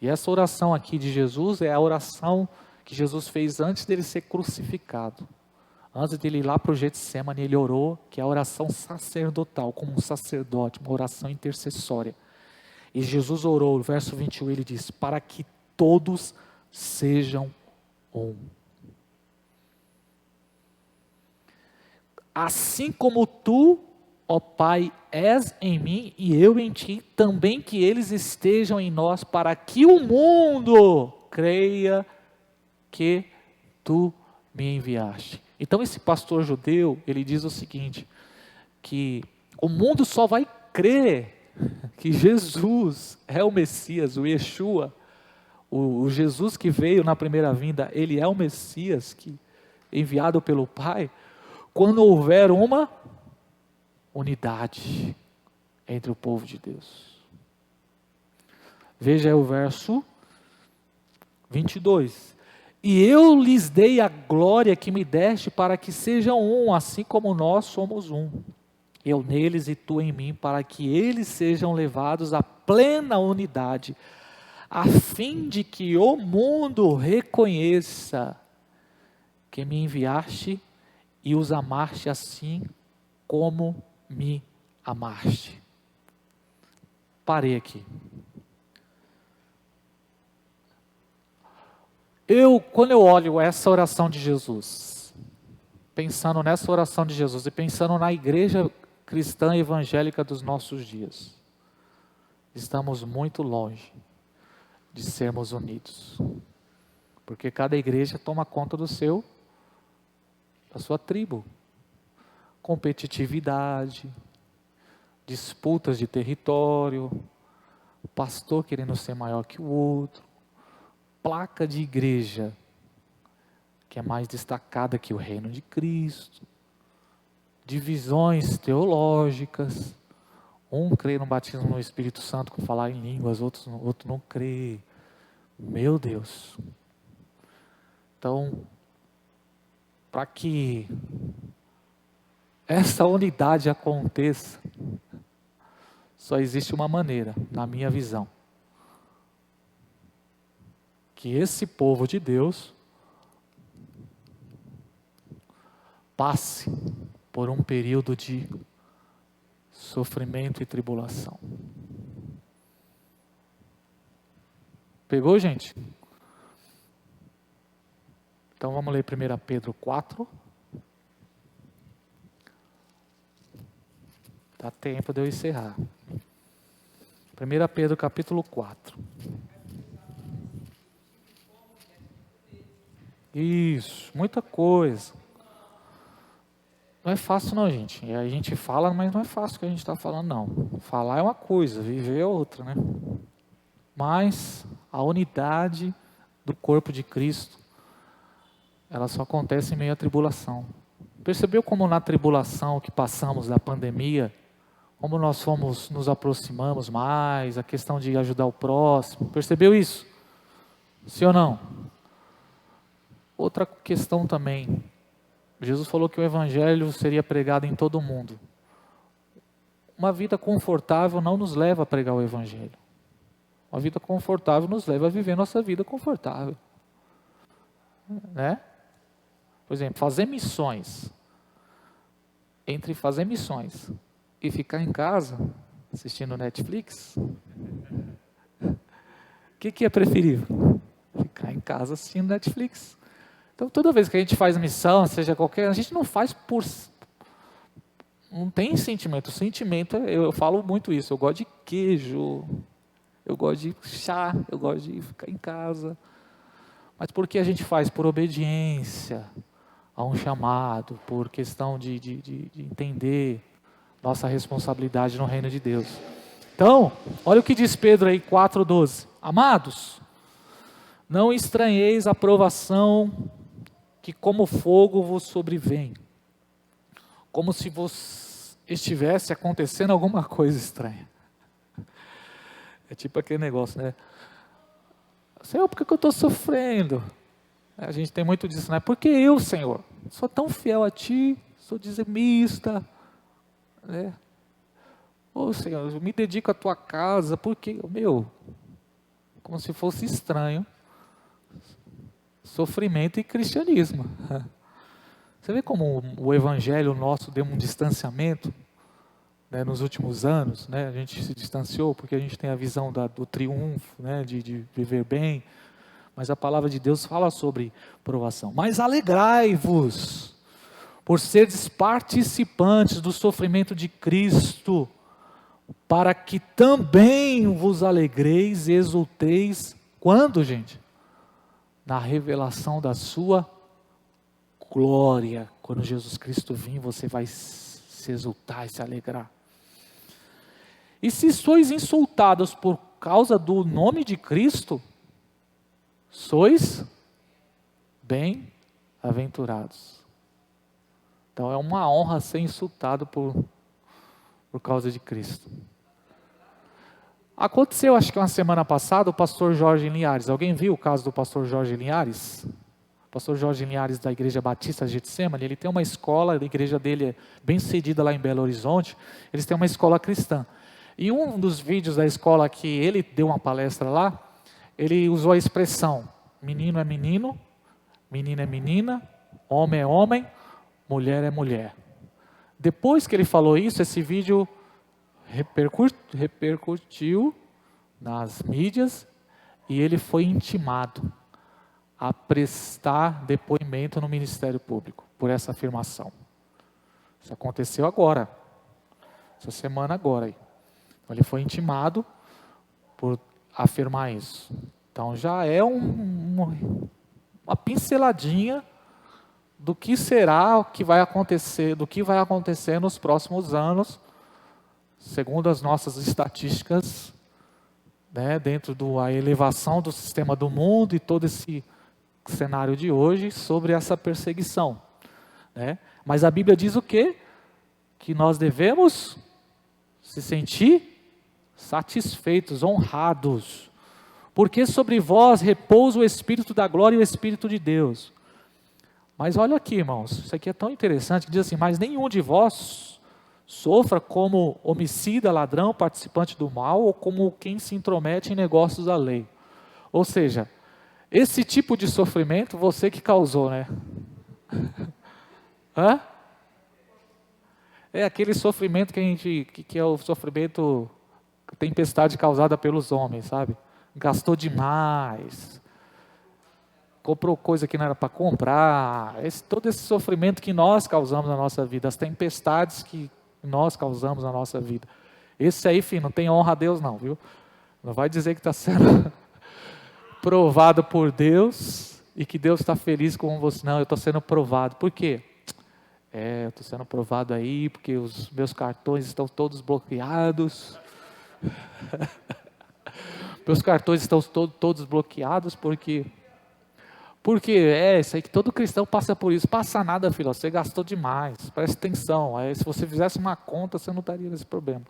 [SPEAKER 1] E essa oração aqui de Jesus é a oração que Jesus fez antes dele ser crucificado. Antes dele ir lá para o Getsemane, ele orou, que é a oração sacerdotal, como um sacerdote, uma oração intercessória. E Jesus orou, no verso 21, ele diz: para que todos sejam um. Assim como tu, ó Pai, és em mim e eu em ti, também que eles estejam em nós, para que o mundo creia que tu me enviaste. Então esse pastor judeu, ele diz o seguinte, que o mundo só vai crer que Jesus é o Messias, o Yeshua, o Jesus que veio na primeira vinda, ele é o Messias enviado pelo Pai, quando houver uma unidade entre o povo de Deus. Veja aí o verso 22. E eu lhes dei a glória que me deste para que sejam um, assim como nós somos um. Eu neles e tu em mim, para que eles sejam levados à plena unidade, a fim de que o mundo reconheça que me enviaste e os amaste assim como me amaste. Parei aqui. Quando eu olho essa oração de Jesus, pensando nessa oração de Jesus e pensando na igreja cristã evangélica dos nossos dias, estamos muito longe de sermos unidos, porque cada igreja toma conta da sua tribo, competitividade, disputas de território, o pastor querendo ser maior que o outro, placa de igreja que é mais destacada que o reino de Cristo, divisões teológicas, um crê no batismo no Espírito Santo com falar em línguas, outro não crê. Meu Deus. Então, para que essa unidade aconteça, só existe uma maneira, na minha visão, que esse povo de Deus passe por um período de sofrimento e tribulação. Pegou, gente? Então vamos ler 1 Pedro 4. Dá tempo de eu encerrar. 1 Pedro capítulo 4. Isso, muita coisa. Não é fácil não, gente. E a gente fala, mas não é fácil o que a gente está falando, não. Falar é uma coisa, viver é outra, né? Mas a unidade do corpo de Cristo, ela só acontece em meio à tribulação. Percebeu como na tribulação que passamos da pandemia, como nós nos aproximamos mais, a questão de ajudar o próximo, percebeu isso? Sim ou não? Outra questão também, Jesus falou que o evangelho seria pregado em todo o mundo. Uma vida confortável não nos leva a pregar o evangelho. Uma vida confortável nos leva a viver nossa vida confortável. Né? Por exemplo, fazer missões. Entre fazer missões e ficar em casa, assistindo Netflix, o que é preferível? Ficar em casa assistindo Netflix. Então, toda vez que a gente faz missão, seja qualquer, a gente não faz por... Não tem sentimento. O sentimento, eu falo muito isso, eu gosto de queijo, eu gosto de chá, eu gosto de ficar em casa. Mas por que a gente faz? Por obediência a um chamado, por questão de entender nossa responsabilidade no reino de Deus. Então, olha o que diz Pedro aí, 4:12. Amados, não estranheis a provação que como fogo vos sobrevém, como se vos estivesse acontecendo alguma coisa estranha. É tipo aquele negócio, né? Senhor, por que eu estou sofrendo? A gente tem muito disso, né? Porque eu, Senhor, sou tão fiel a Ti, sou dizimista, né? Ô Senhor, eu me dedico à Tua casa, porque, como se fosse estranho, sofrimento e cristianismo. Você vê como o evangelho nosso deu um distanciamento, né, nos últimos anos, né? A gente se distanciou porque a gente tem a visão do triunfo, né, de viver bem, mas a palavra de Deus fala sobre provação. Mas alegrai-vos por seres participantes do sofrimento de Cristo, para que também vos alegreis e exulteis, quando, gente? Na revelação da sua glória. Quando Jesus Cristo vir, você vai se exultar e se alegrar. E se sois insultados por causa do nome de Cristo, sois bem-aventurados. Então é uma honra ser insultado por causa de Cristo. Aconteceu, acho que uma semana passada, o pastor Jorge Linhares. Alguém viu o caso do pastor Jorge Linhares? O pastor Jorge Linhares da Igreja Batista Getsemane, ele tem uma escola, a igreja dele é bem cedida lá em Belo Horizonte, eles têm uma escola cristã. E um dos vídeos da escola que ele deu uma palestra lá, ele usou a expressão, menino é menino, menina é menina, homem é homem, mulher é mulher. Depois que ele falou isso, esse vídeo repercutiu nas mídias e ele foi intimado a prestar depoimento no Ministério Público. por essa afirmação. Isso aconteceu agora, essa semana agora. Então, ele foi intimado por afirmar isso. Então já é uma pinceladinha do que será, o que vai acontecer, do que vai acontecer nos próximos anos, segundo as nossas estatísticas, né, dentro da elevação do sistema do mundo e todo esse cenário de hoje sobre essa perseguição, né? Mas a Bíblia diz o quê? Que nós devemos se sentir satisfeitos, honrados, porque sobre vós repousa o Espírito da glória e o Espírito de Deus. Mas olha aqui, irmãos, isso aqui é tão interessante, que diz assim, mas nenhum de vós sofra como homicida, ladrão, participante do mal, ou como quem se intromete em negócios da lei. Ou seja, esse tipo de sofrimento, você que causou, né? Hã? É aquele sofrimento que é o sofrimento, tempestade causada pelos homens, sabe? Gastou demais, comprou coisa que não era para comprar, todo esse sofrimento que nós causamos na nossa vida, as tempestades que nós causamos na nossa vida. Esse aí, filho, não tem honra a Deus não, viu? Não vai dizer que está sendo provado por Deus e que Deus está feliz com você. Não, eu estou sendo provado. Por quê? Eu estou sendo provado aí porque os meus cartões estão todos bloqueados. Meus cartões estão todos bloqueados porque isso aí que todo cristão passa por isso. Passa nada, filho, você gastou demais, preste atenção. Aí, se você fizesse uma conta, você não estaria nesse problema.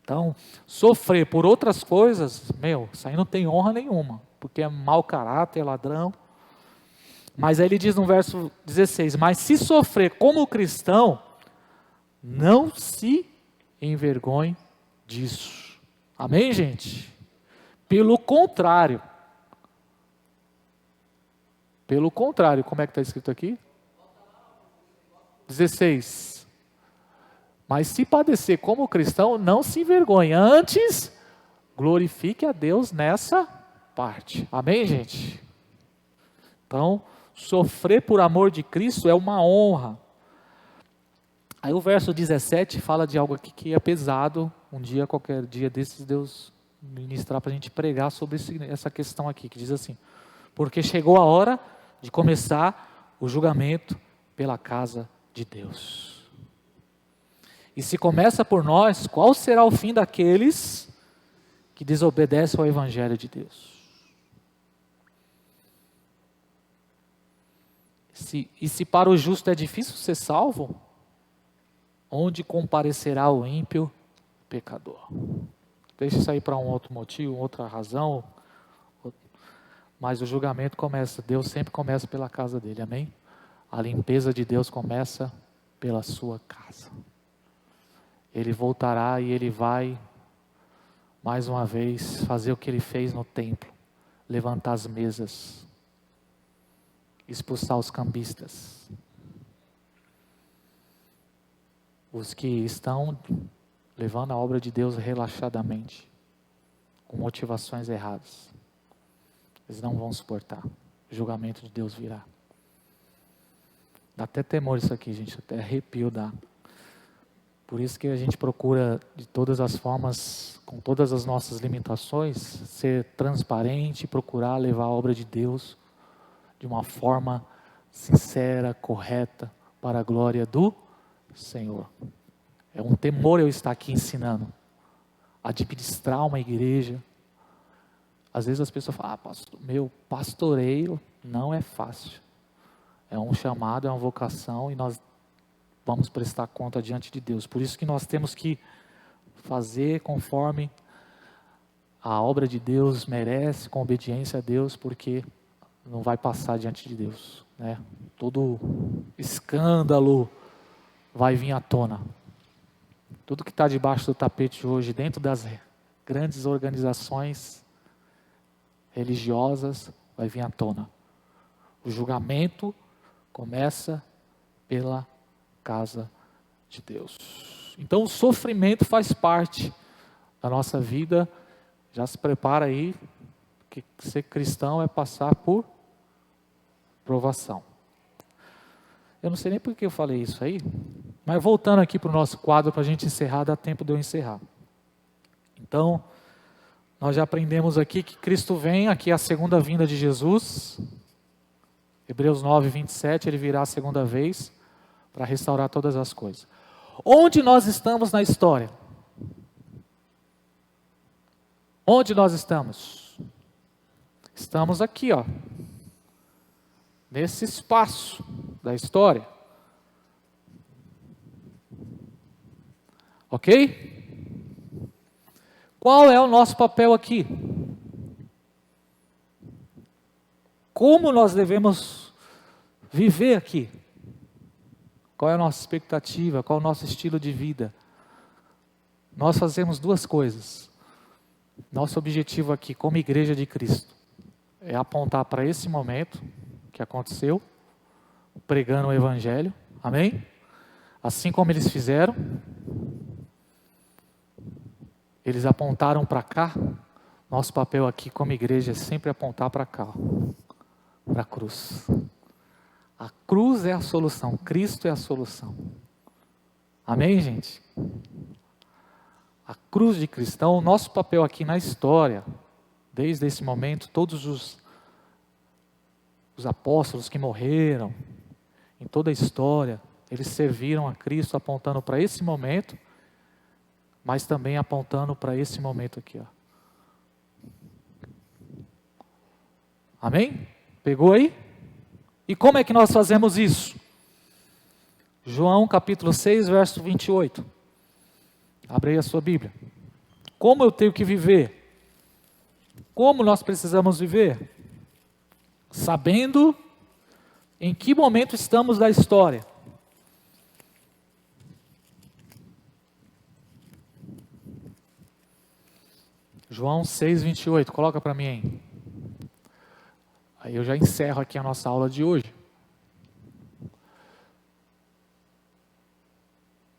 [SPEAKER 1] Então, sofrer por outras coisas, isso aí não tem honra nenhuma, porque é mau caráter, é ladrão. Mas aí ele diz no verso 16, mas se sofrer como cristão, não se envergonhe disso. Amém, gente? Pelo contrário, como é que está escrito aqui? 16. Mas se padecer como cristão, não se envergonhe, antes glorifique a Deus nessa parte. Amém, gente? Então, sofrer por amor de Cristo é uma honra. Aí o verso 17 fala de algo aqui que é pesado. Um dia, qualquer dia desses, Deus ministrar para a gente pregar sobre essa questão aqui, que diz assim, porque chegou a hora de começar o julgamento pela casa de Deus. E se começa por nós, qual será o fim daqueles que desobedecem ao Evangelho de Deus? E se para o justo é difícil ser salvo, onde comparecerá o ímpio pecador? Deixa isso aí para um outro motivo, outra razão, mas o julgamento começa, Deus sempre começa pela casa dele, amém? A limpeza de Deus começa pela sua casa. Ele voltará e ele vai, mais uma vez, fazer o que ele fez no templo, levantar as mesas, expulsar os cambistas, os que estão levando a obra de Deus relaxadamente, com motivações erradas. Eles não vão suportar, o julgamento de Deus virá. Dá até temor isso aqui, gente, até arrepio dá. Por isso que a gente procura, de todas as formas, com todas as nossas limitações, ser transparente, procurar levar a obra de Deus de uma forma sincera, correta, para a glória do Senhor. É um temor eu estar aqui ensinando, administrar uma igreja. Às vezes as pessoas falam, meu pastoreio não é fácil. É um chamado, é uma vocação e nós vamos prestar conta diante de Deus. Por isso que nós temos que fazer conforme a obra de Deus merece, com obediência a Deus, porque não vai passar diante de Deus, né? Todo escândalo vai vir à tona. Tudo que está debaixo do tapete hoje, dentro das grandes organizações religiosas, vai vir à tona. O julgamento começa pela casa de Deus. Então o sofrimento faz parte da nossa vida. Já se prepara aí, que ser cristão é passar por provação. Eu não sei nem por que eu falei isso aí, mas voltando aqui para o nosso quadro, para a gente encerrar, dá tempo de eu encerrar. Então, nós já aprendemos aqui que Cristo vem, aqui é a segunda vinda de Jesus. Hebreus 9, 27, ele virá a segunda vez para restaurar todas as coisas. Onde nós estamos na história? Onde nós estamos? Estamos aqui, ó, nesse espaço da história. Ok? Qual é o nosso papel aqui? Como nós devemos viver aqui? Qual é a nossa expectativa? Qual é o nosso estilo de vida? Nós fazemos duas coisas. Nosso objetivo aqui, como Igreja de Cristo, é apontar para esse momento que aconteceu, pregando o Evangelho, amém? Assim como eles fizeram, eles apontaram para cá. Nosso papel aqui como igreja é sempre apontar para cá, para a cruz. A cruz é a solução, Cristo é a solução. Amém, gente? A cruz de Cristo. Então, o nosso papel aqui na história, desde esse momento, todos os apóstolos que morreram, em toda a história, eles serviram a Cristo apontando para esse momento, mas também apontando para esse momento aqui, ó. Amém? Pegou aí? E como é que nós fazemos isso? João capítulo 6, verso 28. Abre aí a sua Bíblia. Como eu tenho que viver? Como nós precisamos viver? Sabendo em que momento estamos da história. João 6, 28. Coloca para mim aí. Aí eu já encerro aqui a nossa aula de hoje.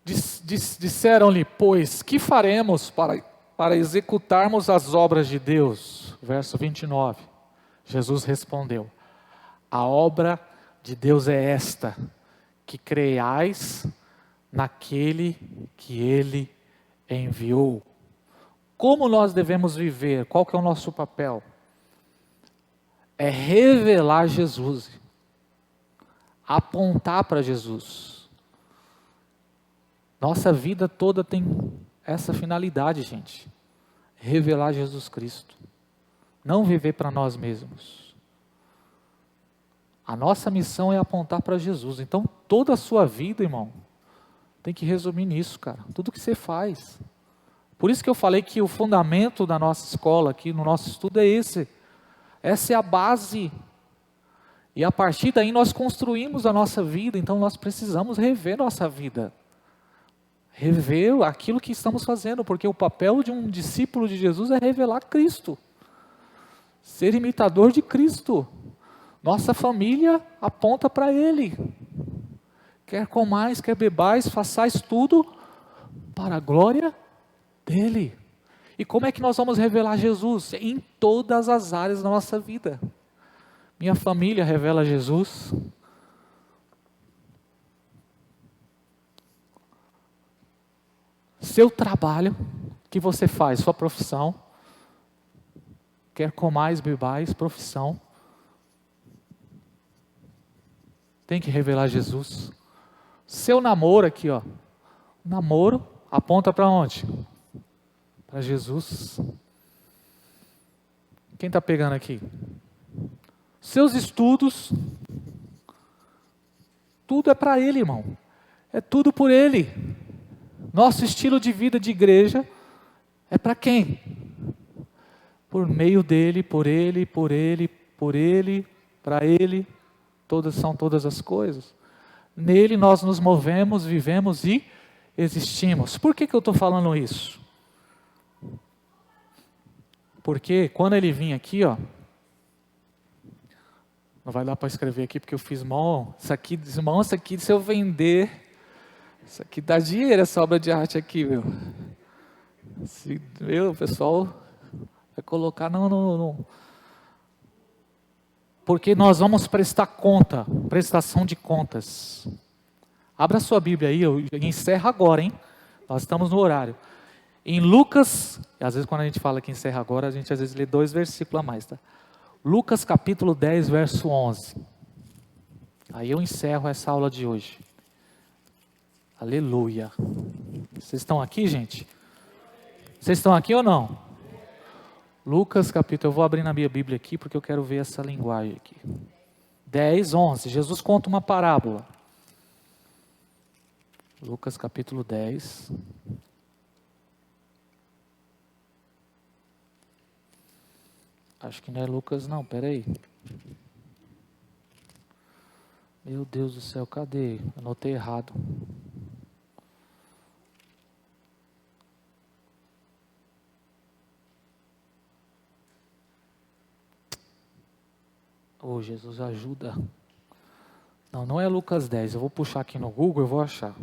[SPEAKER 1] Disseram-lhe, pois, que faremos para executarmos as obras de Deus? Verso 29. Jesus respondeu, a obra de Deus é esta, que creiais naquele que Ele enviou. Como nós devemos viver? Qual que é o nosso papel? É revelar Jesus, apontar para Jesus. Nossa vida toda tem essa finalidade, gente. Revelar Jesus Cristo. Não viver para nós mesmos. A nossa missão é apontar para Jesus. Então, toda a sua vida, irmão, tem que resumir nisso, cara. Tudo que você faz. Por isso que eu falei que o fundamento da nossa escola aqui, no nosso estudo, é esse. Essa é a base. E a partir daí nós construímos a nossa vida. Então, nós precisamos rever nossa vida. Rever aquilo que estamos fazendo. Porque o papel de um discípulo de Jesus é revelar Cristo. Ser imitador de Cristo. Nossa família aponta para Ele. Quer comais, quer bebais, façais tudo para a glória dEle. E como é que nós vamos revelar Jesus? Em todas as áreas da nossa vida. Minha família revela Jesus. Seu trabalho, que você faz, sua profissão. Quer comais, bebais, profissão. Tem que revelar Jesus. Seu namoro aqui, ó. Namoro aponta para onde? Para Jesus. Quem está pegando aqui? Seus estudos. Tudo é para Ele, irmão. É tudo por Ele. Nosso estilo de vida de igreja é para quem? Por meio dEle, por Ele, por Ele, por Ele, para Ele. São todas as coisas. Nele nós nos movemos, vivemos e existimos. Por que eu estou falando isso? Porque quando ele vinha aqui, ó, não vai dar para escrever aqui porque eu fiz mão. Isso aqui, irmão, isso aqui se eu vender, isso aqui dá dinheiro essa obra de arte aqui, meu. O pessoal vai colocar no porque nós vamos prestar conta, prestação de contas. Abra sua Bíblia aí, eu encerro agora, hein? Nós estamos no horário. Em Lucas, às vezes quando a gente fala que encerra agora, a gente às vezes lê 2 versículos a mais, tá? Lucas capítulo 10, verso 11. Aí eu encerro essa aula de hoje. Aleluia. Vocês estão aqui, gente? Vocês estão aqui ou não? Lucas capítulo, eu vou abrir na minha Bíblia aqui, porque eu quero ver essa linguagem aqui. 10, 11. Jesus conta uma parábola. Lucas capítulo 10. Acho que não é Lucas não, peraí. Meu Deus do céu, cadê? Anotei errado. Oh, Jesus, ajuda. Não, não é Lucas 10. Eu vou puxar aqui no Google, eu vou achar.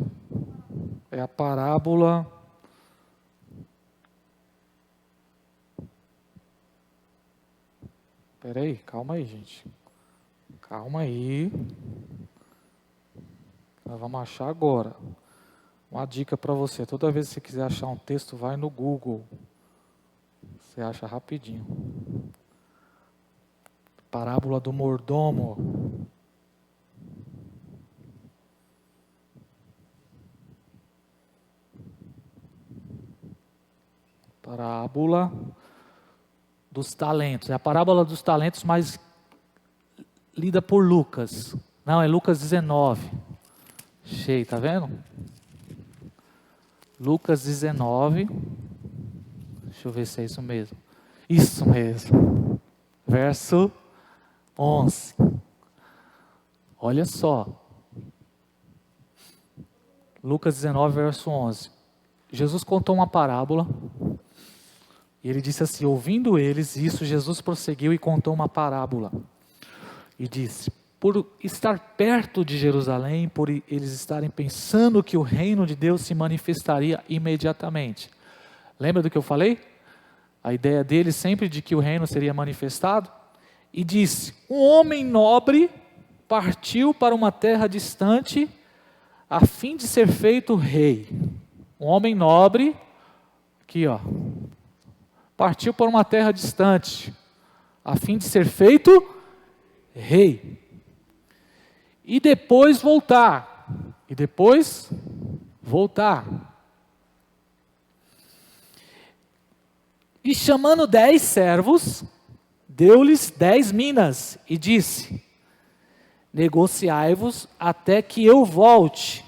[SPEAKER 1] É a parábola. Peraí, calma aí, gente. Calma aí. Nós vamos achar agora. Uma dica para você. Toda vez que você quiser achar um texto, vai no Google. Você acha rapidinho. Parábola do mordomo. Parábola dos talentos. É a parábola dos talentos, mas lida por Lucas. Não, é Lucas 19. Cheio, tá vendo? Lucas 19. Deixa eu ver se é isso mesmo. Isso mesmo. Verso 11. Olha só. Lucas 19, verso 11. Jesus contou uma parábola. E ele disse assim, ouvindo eles isso, Jesus prosseguiu e contou uma parábola. E disse, por estar perto de Jerusalém, por eles estarem pensando que o reino de Deus se manifestaria imediatamente. Lembra do que eu falei? A ideia deles sempre de que o reino seria manifestado. E disse, um homem nobre partiu para uma terra distante, a fim de ser feito rei. Um homem nobre, aqui ó, partiu para uma terra distante, a fim de ser feito rei. E depois voltar. E chamando 10 servos, deu-lhes 10 minas e disse, negociai-vos até que eu volte.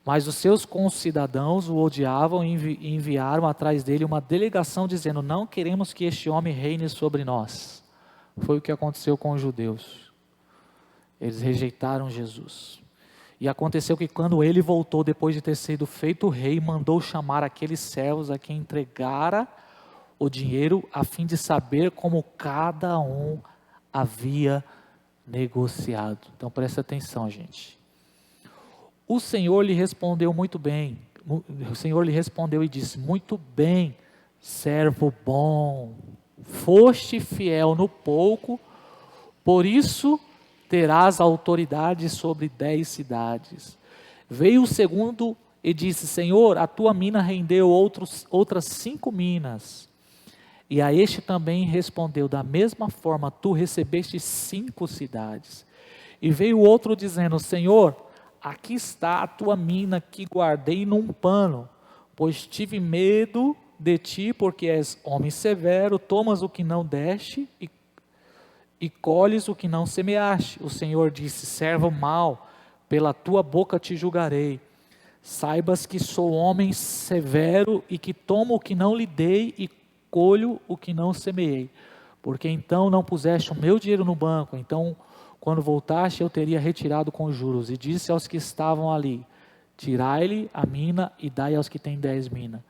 [SPEAKER 1] Mas os seus concidadãos o odiavam e enviaram atrás dele uma delegação dizendo, não queremos que este homem reine sobre nós. Foi o que aconteceu com os judeus. Eles rejeitaram Jesus. E aconteceu que quando ele voltou, depois de ter sido feito rei, mandou chamar aqueles servos a quem entregara o dinheiro, a fim de saber como cada um havia negociado. Então presta atenção, gente. O Senhor lhe respondeu muito bem. O Senhor lhe respondeu e disse, muito bem, servo bom. Foste fiel no pouco, por isso terás autoridade sobre 10 cidades. Veio o segundo e disse, Senhor, a tua mina rendeu outras 5 minas. E a este também respondeu, da mesma forma tu recebeste 5 cidades. E veio o outro dizendo, Senhor, aqui está a tua mina que guardei num pano, pois tive medo de ti, porque és homem severo, tomas o que não deste e colhes o que não semeaste. O Senhor disse, servo mau, pela tua boca te julgarei. Saibas que sou homem severo e que tomo o que não lhe dei e colho o que não semeei. Porque então não puseste o meu dinheiro no banco, então quando voltaste eu teria retirado com juros. E disse aos que estavam ali, tirai-lhe a mina e dai aos que têm 10 minas.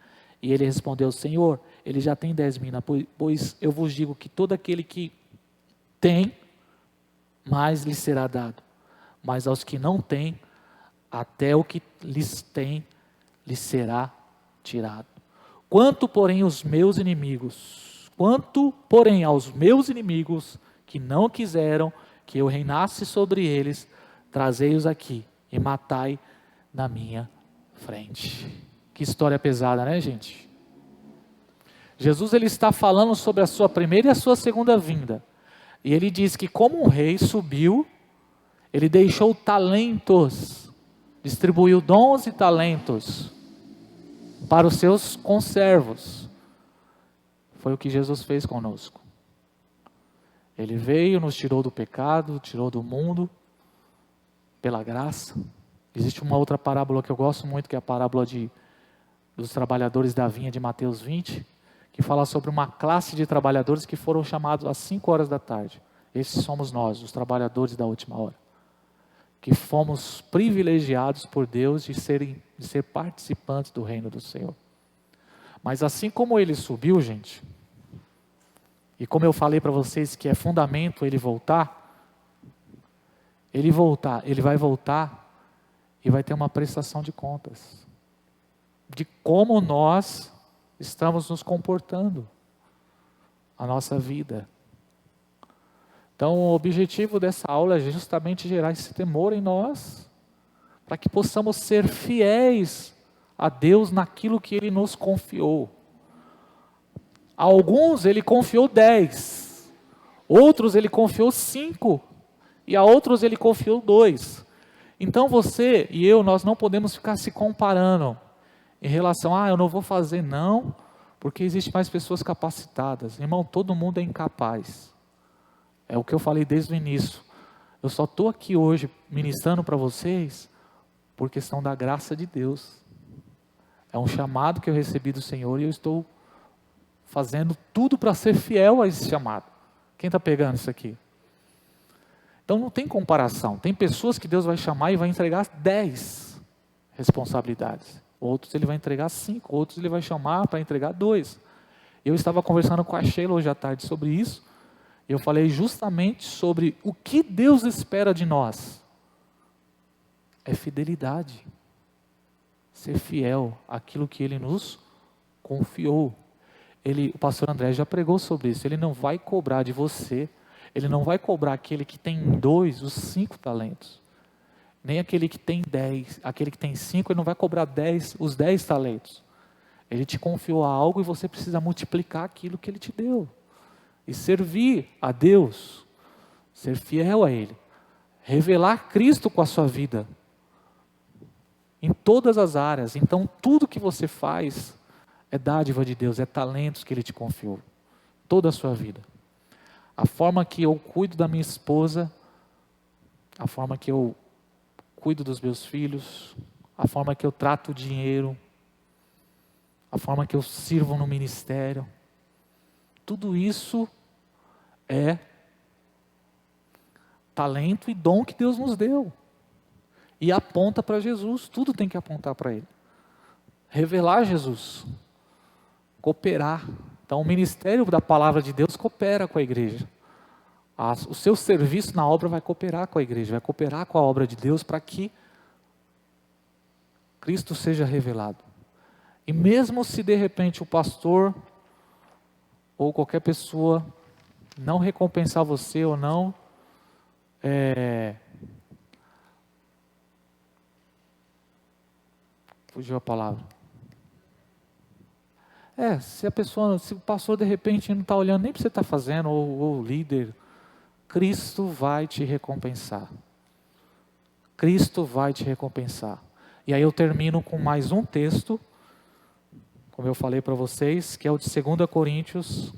[SPEAKER 1] E ele respondeu, Senhor, ele já tem 10 minas, pois eu vos digo que todo aquele que tem, mais lhe será dado. Mas aos que não têm, até o que lhes tem, lhes será tirado. Quanto, porém, aos meus inimigos, que não quiseram que eu reinasse sobre eles, trazei-os aqui e matai na minha frente. Que história pesada, né, gente? Jesus, ele está falando sobre a sua primeira e a sua segunda vinda. E ele diz que como um rei subiu, ele deixou talentos, distribuiu dons e talentos para os seus conservos. Foi o que Jesus fez conosco. Ele veio, nos tirou do pecado, tirou do mundo, pela graça. Existe uma outra parábola que eu gosto muito, que é a parábola dos trabalhadores da vinha de Mateus 20, que fala sobre uma classe de trabalhadores que foram chamados às 5 horas da tarde. Esses somos nós, os trabalhadores da última hora, que fomos privilegiados por Deus de ser participantes do reino do Senhor. Mas assim como ele subiu, gente, e como eu falei para vocês que é fundamento ele vai voltar e vai ter uma prestação de contas de como nós estamos nos comportando, a nossa vida. Então, o objetivo dessa aula é justamente gerar esse temor em nós, para que possamos ser fiéis a Deus naquilo que Ele nos confiou. A alguns Ele confiou 10, outros Ele confiou 5, e a outros Ele confiou 2. Então você e eu, nós não podemos ficar se comparando em relação, eu não vou fazer não, porque existe mais pessoas capacitadas. Irmão, todo mundo é incapaz. É o que eu falei desde o início. Eu só estou aqui hoje ministrando para vocês por questão da graça de Deus. É um chamado que eu recebi do Senhor e eu estou fazendo tudo para ser fiel a esse chamado. Quem está pegando isso aqui? Então não tem comparação. Tem pessoas que Deus vai chamar e vai entregar 10 responsabilidades. Outros ele vai entregar 5, outros ele vai chamar para entregar 2. Eu estava conversando com a Sheila hoje à tarde sobre isso. Eu falei justamente sobre o que Deus espera de nós. É fidelidade. Ser fiel àquilo que Ele nos confiou. O pastor André já pregou sobre isso. Ele não vai cobrar de você. Ele não vai cobrar aquele que tem 2, os 5 talentos. Nem aquele que tem 10. Aquele que tem 5, ele não vai cobrar 10, os 10 talentos. Ele te confiou algo e você precisa multiplicar aquilo que Ele te deu. E servir a Deus, ser fiel a Ele, revelar Cristo com a sua vida, em todas as áreas. Então tudo que você faz é dádiva de Deus, é talentos que Ele te confiou, toda a sua vida. A forma que eu cuido da minha esposa, a forma que eu cuido dos meus filhos, a forma que eu trato o dinheiro, a forma que eu sirvo no ministério, tudo isso é talento e dom que Deus nos deu. E aponta para Jesus, tudo tem que apontar para Ele. Revelar Jesus, cooperar. Então o ministério da palavra de Deus coopera com a igreja. O seu serviço na obra vai cooperar com a igreja, vai cooperar com a obra de Deus para que Cristo seja revelado. E mesmo se de repente o pastor ou qualquer pessoa não recompensar você ou não, fugiu a palavra. Se o pastor de repente não está olhando nem para o que você está fazendo, ou o líder, Cristo vai te recompensar. Cristo vai te recompensar. E aí eu termino com mais um texto, como eu falei para vocês, que é o de 2 Coríntios,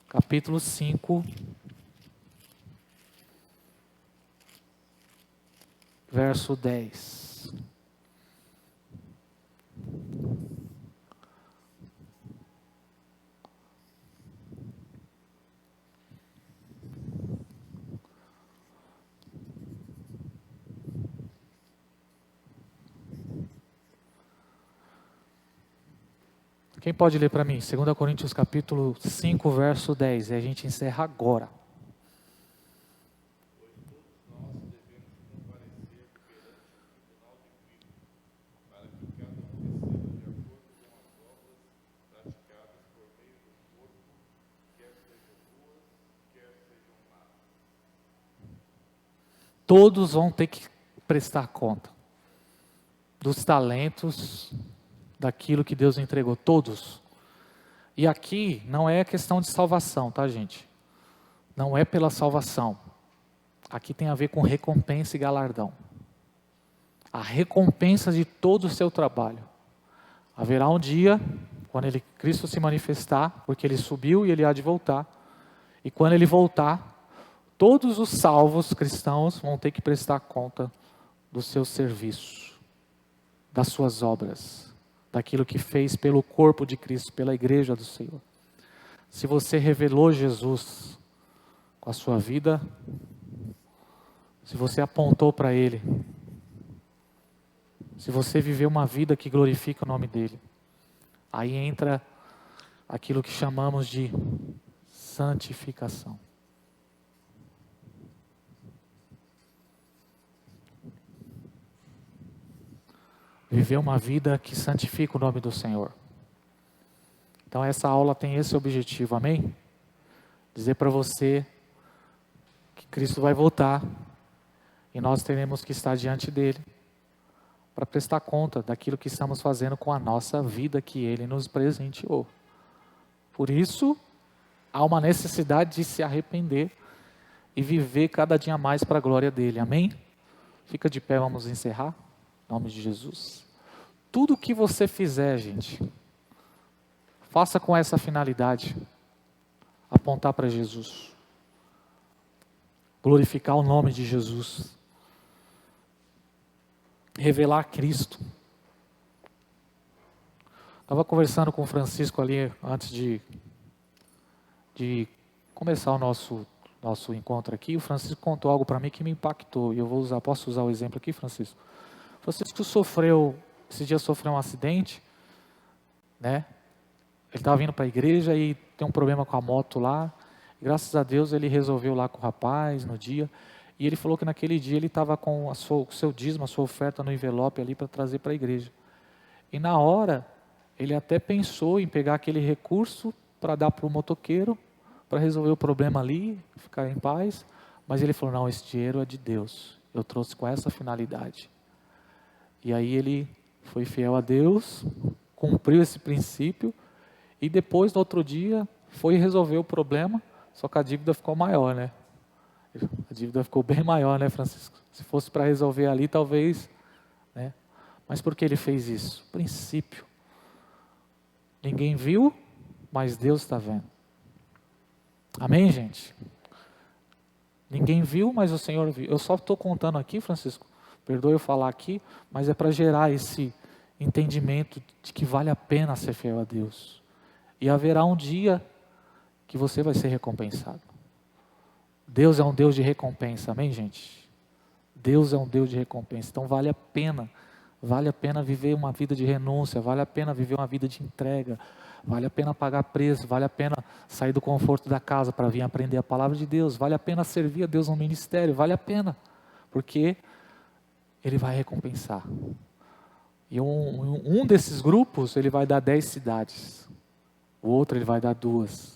[SPEAKER 1] capítulo 5, verso 10. Quem pode ler para mim? 2 Coríntios capítulo 5, verso 10. E a gente encerra agora. Todos vão ter que prestar conta dos talentos, daquilo que Deus entregou, todos. E aqui não é questão de salvação, tá, gente? Não é pela salvação. Aqui tem a ver com recompensa e galardão. A recompensa de todo o seu trabalho. Haverá um dia, quando Cristo se manifestar, porque Ele subiu e Ele há de voltar. E quando Ele voltar, todos os salvos cristãos vão ter que prestar conta do seu serviço, das suas obras, daquilo que fez pelo corpo de Cristo, pela igreja do Senhor. Se você revelou Jesus com a sua vida, se você apontou para Ele, se você viveu uma vida que glorifica o nome dEle, aí entra aquilo que chamamos de santificação. Viver uma vida que santifica o nome do Senhor. Então essa aula tem esse objetivo, amém? Dizer para você que Cristo vai voltar e nós teremos que estar diante dEle para prestar conta daquilo que estamos fazendo com a nossa vida que Ele nos presenteou. Por isso, há uma necessidade de se arrepender e viver cada dia mais para a glória dEle, amém? Fica de pé, vamos encerrar. Em nome de Jesus. Tudo o que você fizer, gente, faça com essa finalidade. Apontar para Jesus. Glorificar o nome de Jesus. Revelar Cristo. Estava conversando com o Francisco ali antes de começar o nosso encontro aqui. O Francisco contou algo para mim que me impactou. E eu posso usar o exemplo aqui, Francisco? Francisco esse dia sofreu um acidente, né? Ele estava vindo para a igreja e tem um problema com a moto lá. Graças a Deus ele resolveu lá com o rapaz no dia. E ele falou que naquele dia ele estava com o seu dízimo, a sua oferta no envelope ali para trazer para a igreja. E na hora, ele até pensou em pegar aquele recurso para dar para o motoqueiro, para resolver o problema ali, ficar em paz. Mas ele falou, não, esse dinheiro é de Deus. Eu trouxe com essa finalidade. E aí ele foi fiel a Deus, cumpriu esse princípio, e depois, no outro dia, foi resolver o problema, só que a dívida ficou maior, né? A dívida ficou bem maior, né, Francisco? Se fosse para resolver ali, talvez, né? Mas por que ele fez isso? Princípio. Ninguém viu, mas Deus está vendo. Amém, gente? Ninguém viu, mas o Senhor viu. Eu só estou contando aqui, Francisco, perdoe eu falar aqui, mas é para gerar esse entendimento de que vale a pena ser fiel a Deus. E haverá um dia que você vai ser recompensado. Deus é um Deus de recompensa, amém, gente? Deus é um Deus de recompensa, então vale a pena viver uma vida de renúncia, vale a pena viver uma vida de entrega, vale a pena pagar preço, vale a pena sair do conforto da casa para vir aprender a palavra de Deus, vale a pena servir a Deus no ministério, vale a pena, porque Ele vai recompensar. E um desses grupos, Ele vai dar 10 cidades, o outro Ele vai dar 2.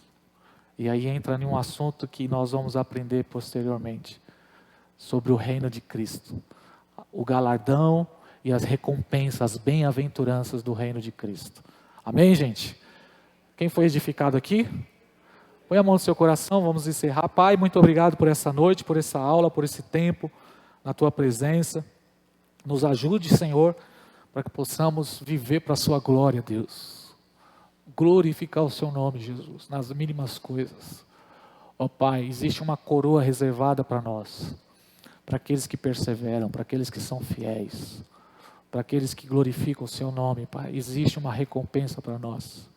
[SPEAKER 1] E aí entra em um assunto que nós vamos aprender posteriormente, sobre o reino de Cristo, o galardão e as recompensas, as bem-aventuranças do reino de Cristo. Amém, gente? Quem foi edificado aqui? Põe a mão no seu coração, vamos encerrar. Pai, muito obrigado por essa noite, por essa aula, por esse tempo, na Tua presença. Nos ajude, Senhor, para que possamos viver para a Sua glória, Deus. Glorificar o Seu nome, Jesus, nas mínimas coisas. Ó Pai, existe uma coroa reservada para nós, para aqueles que perseveram, para aqueles que são fiéis, para aqueles que glorificam o Seu nome, Pai. Existe uma recompensa para nós.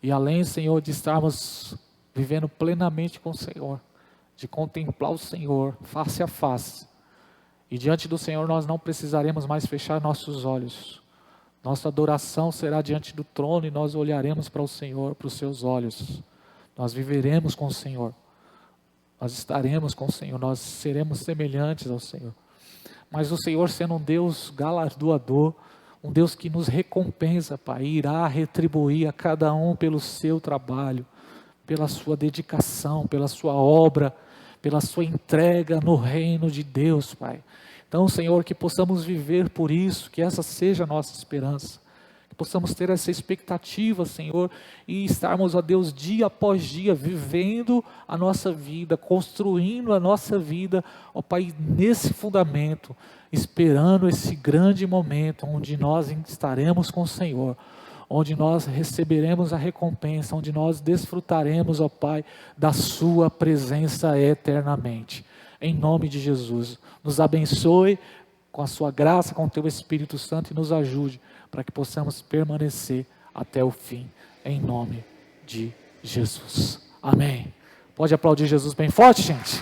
[SPEAKER 1] E além, Senhor, de estarmos vivendo plenamente com o Senhor, de contemplar o Senhor face a face, e diante do Senhor nós não precisaremos mais fechar nossos olhos. Nossa adoração será diante do trono e nós olharemos para o Senhor, para os seus olhos. Nós viveremos com o Senhor. Nós estaremos com o Senhor, nós seremos semelhantes ao Senhor. Mas o Senhor, sendo um Deus galardoador, um Deus que nos recompensa, Pai, irá retribuir a cada um pelo seu trabalho, pela sua dedicação, pela sua obra, pela sua entrega no reino de Deus, Pai. Então, Senhor, que possamos viver por isso, que essa seja a nossa esperança. Que possamos ter essa expectativa, Senhor, e estarmos, ó Deus, dia após dia, vivendo a nossa vida, construindo a nossa vida, ó Pai, nesse fundamento, esperando esse grande momento, onde nós estaremos com o Senhor, onde nós receberemos a recompensa, onde nós desfrutaremos, ó Pai, da sua presença eternamente. Em nome de Jesus, nos abençoe com a sua graça, com o teu Espírito Santo e nos ajude para que possamos permanecer até o fim, em nome de Jesus. Amém. Pode aplaudir Jesus bem forte, gente?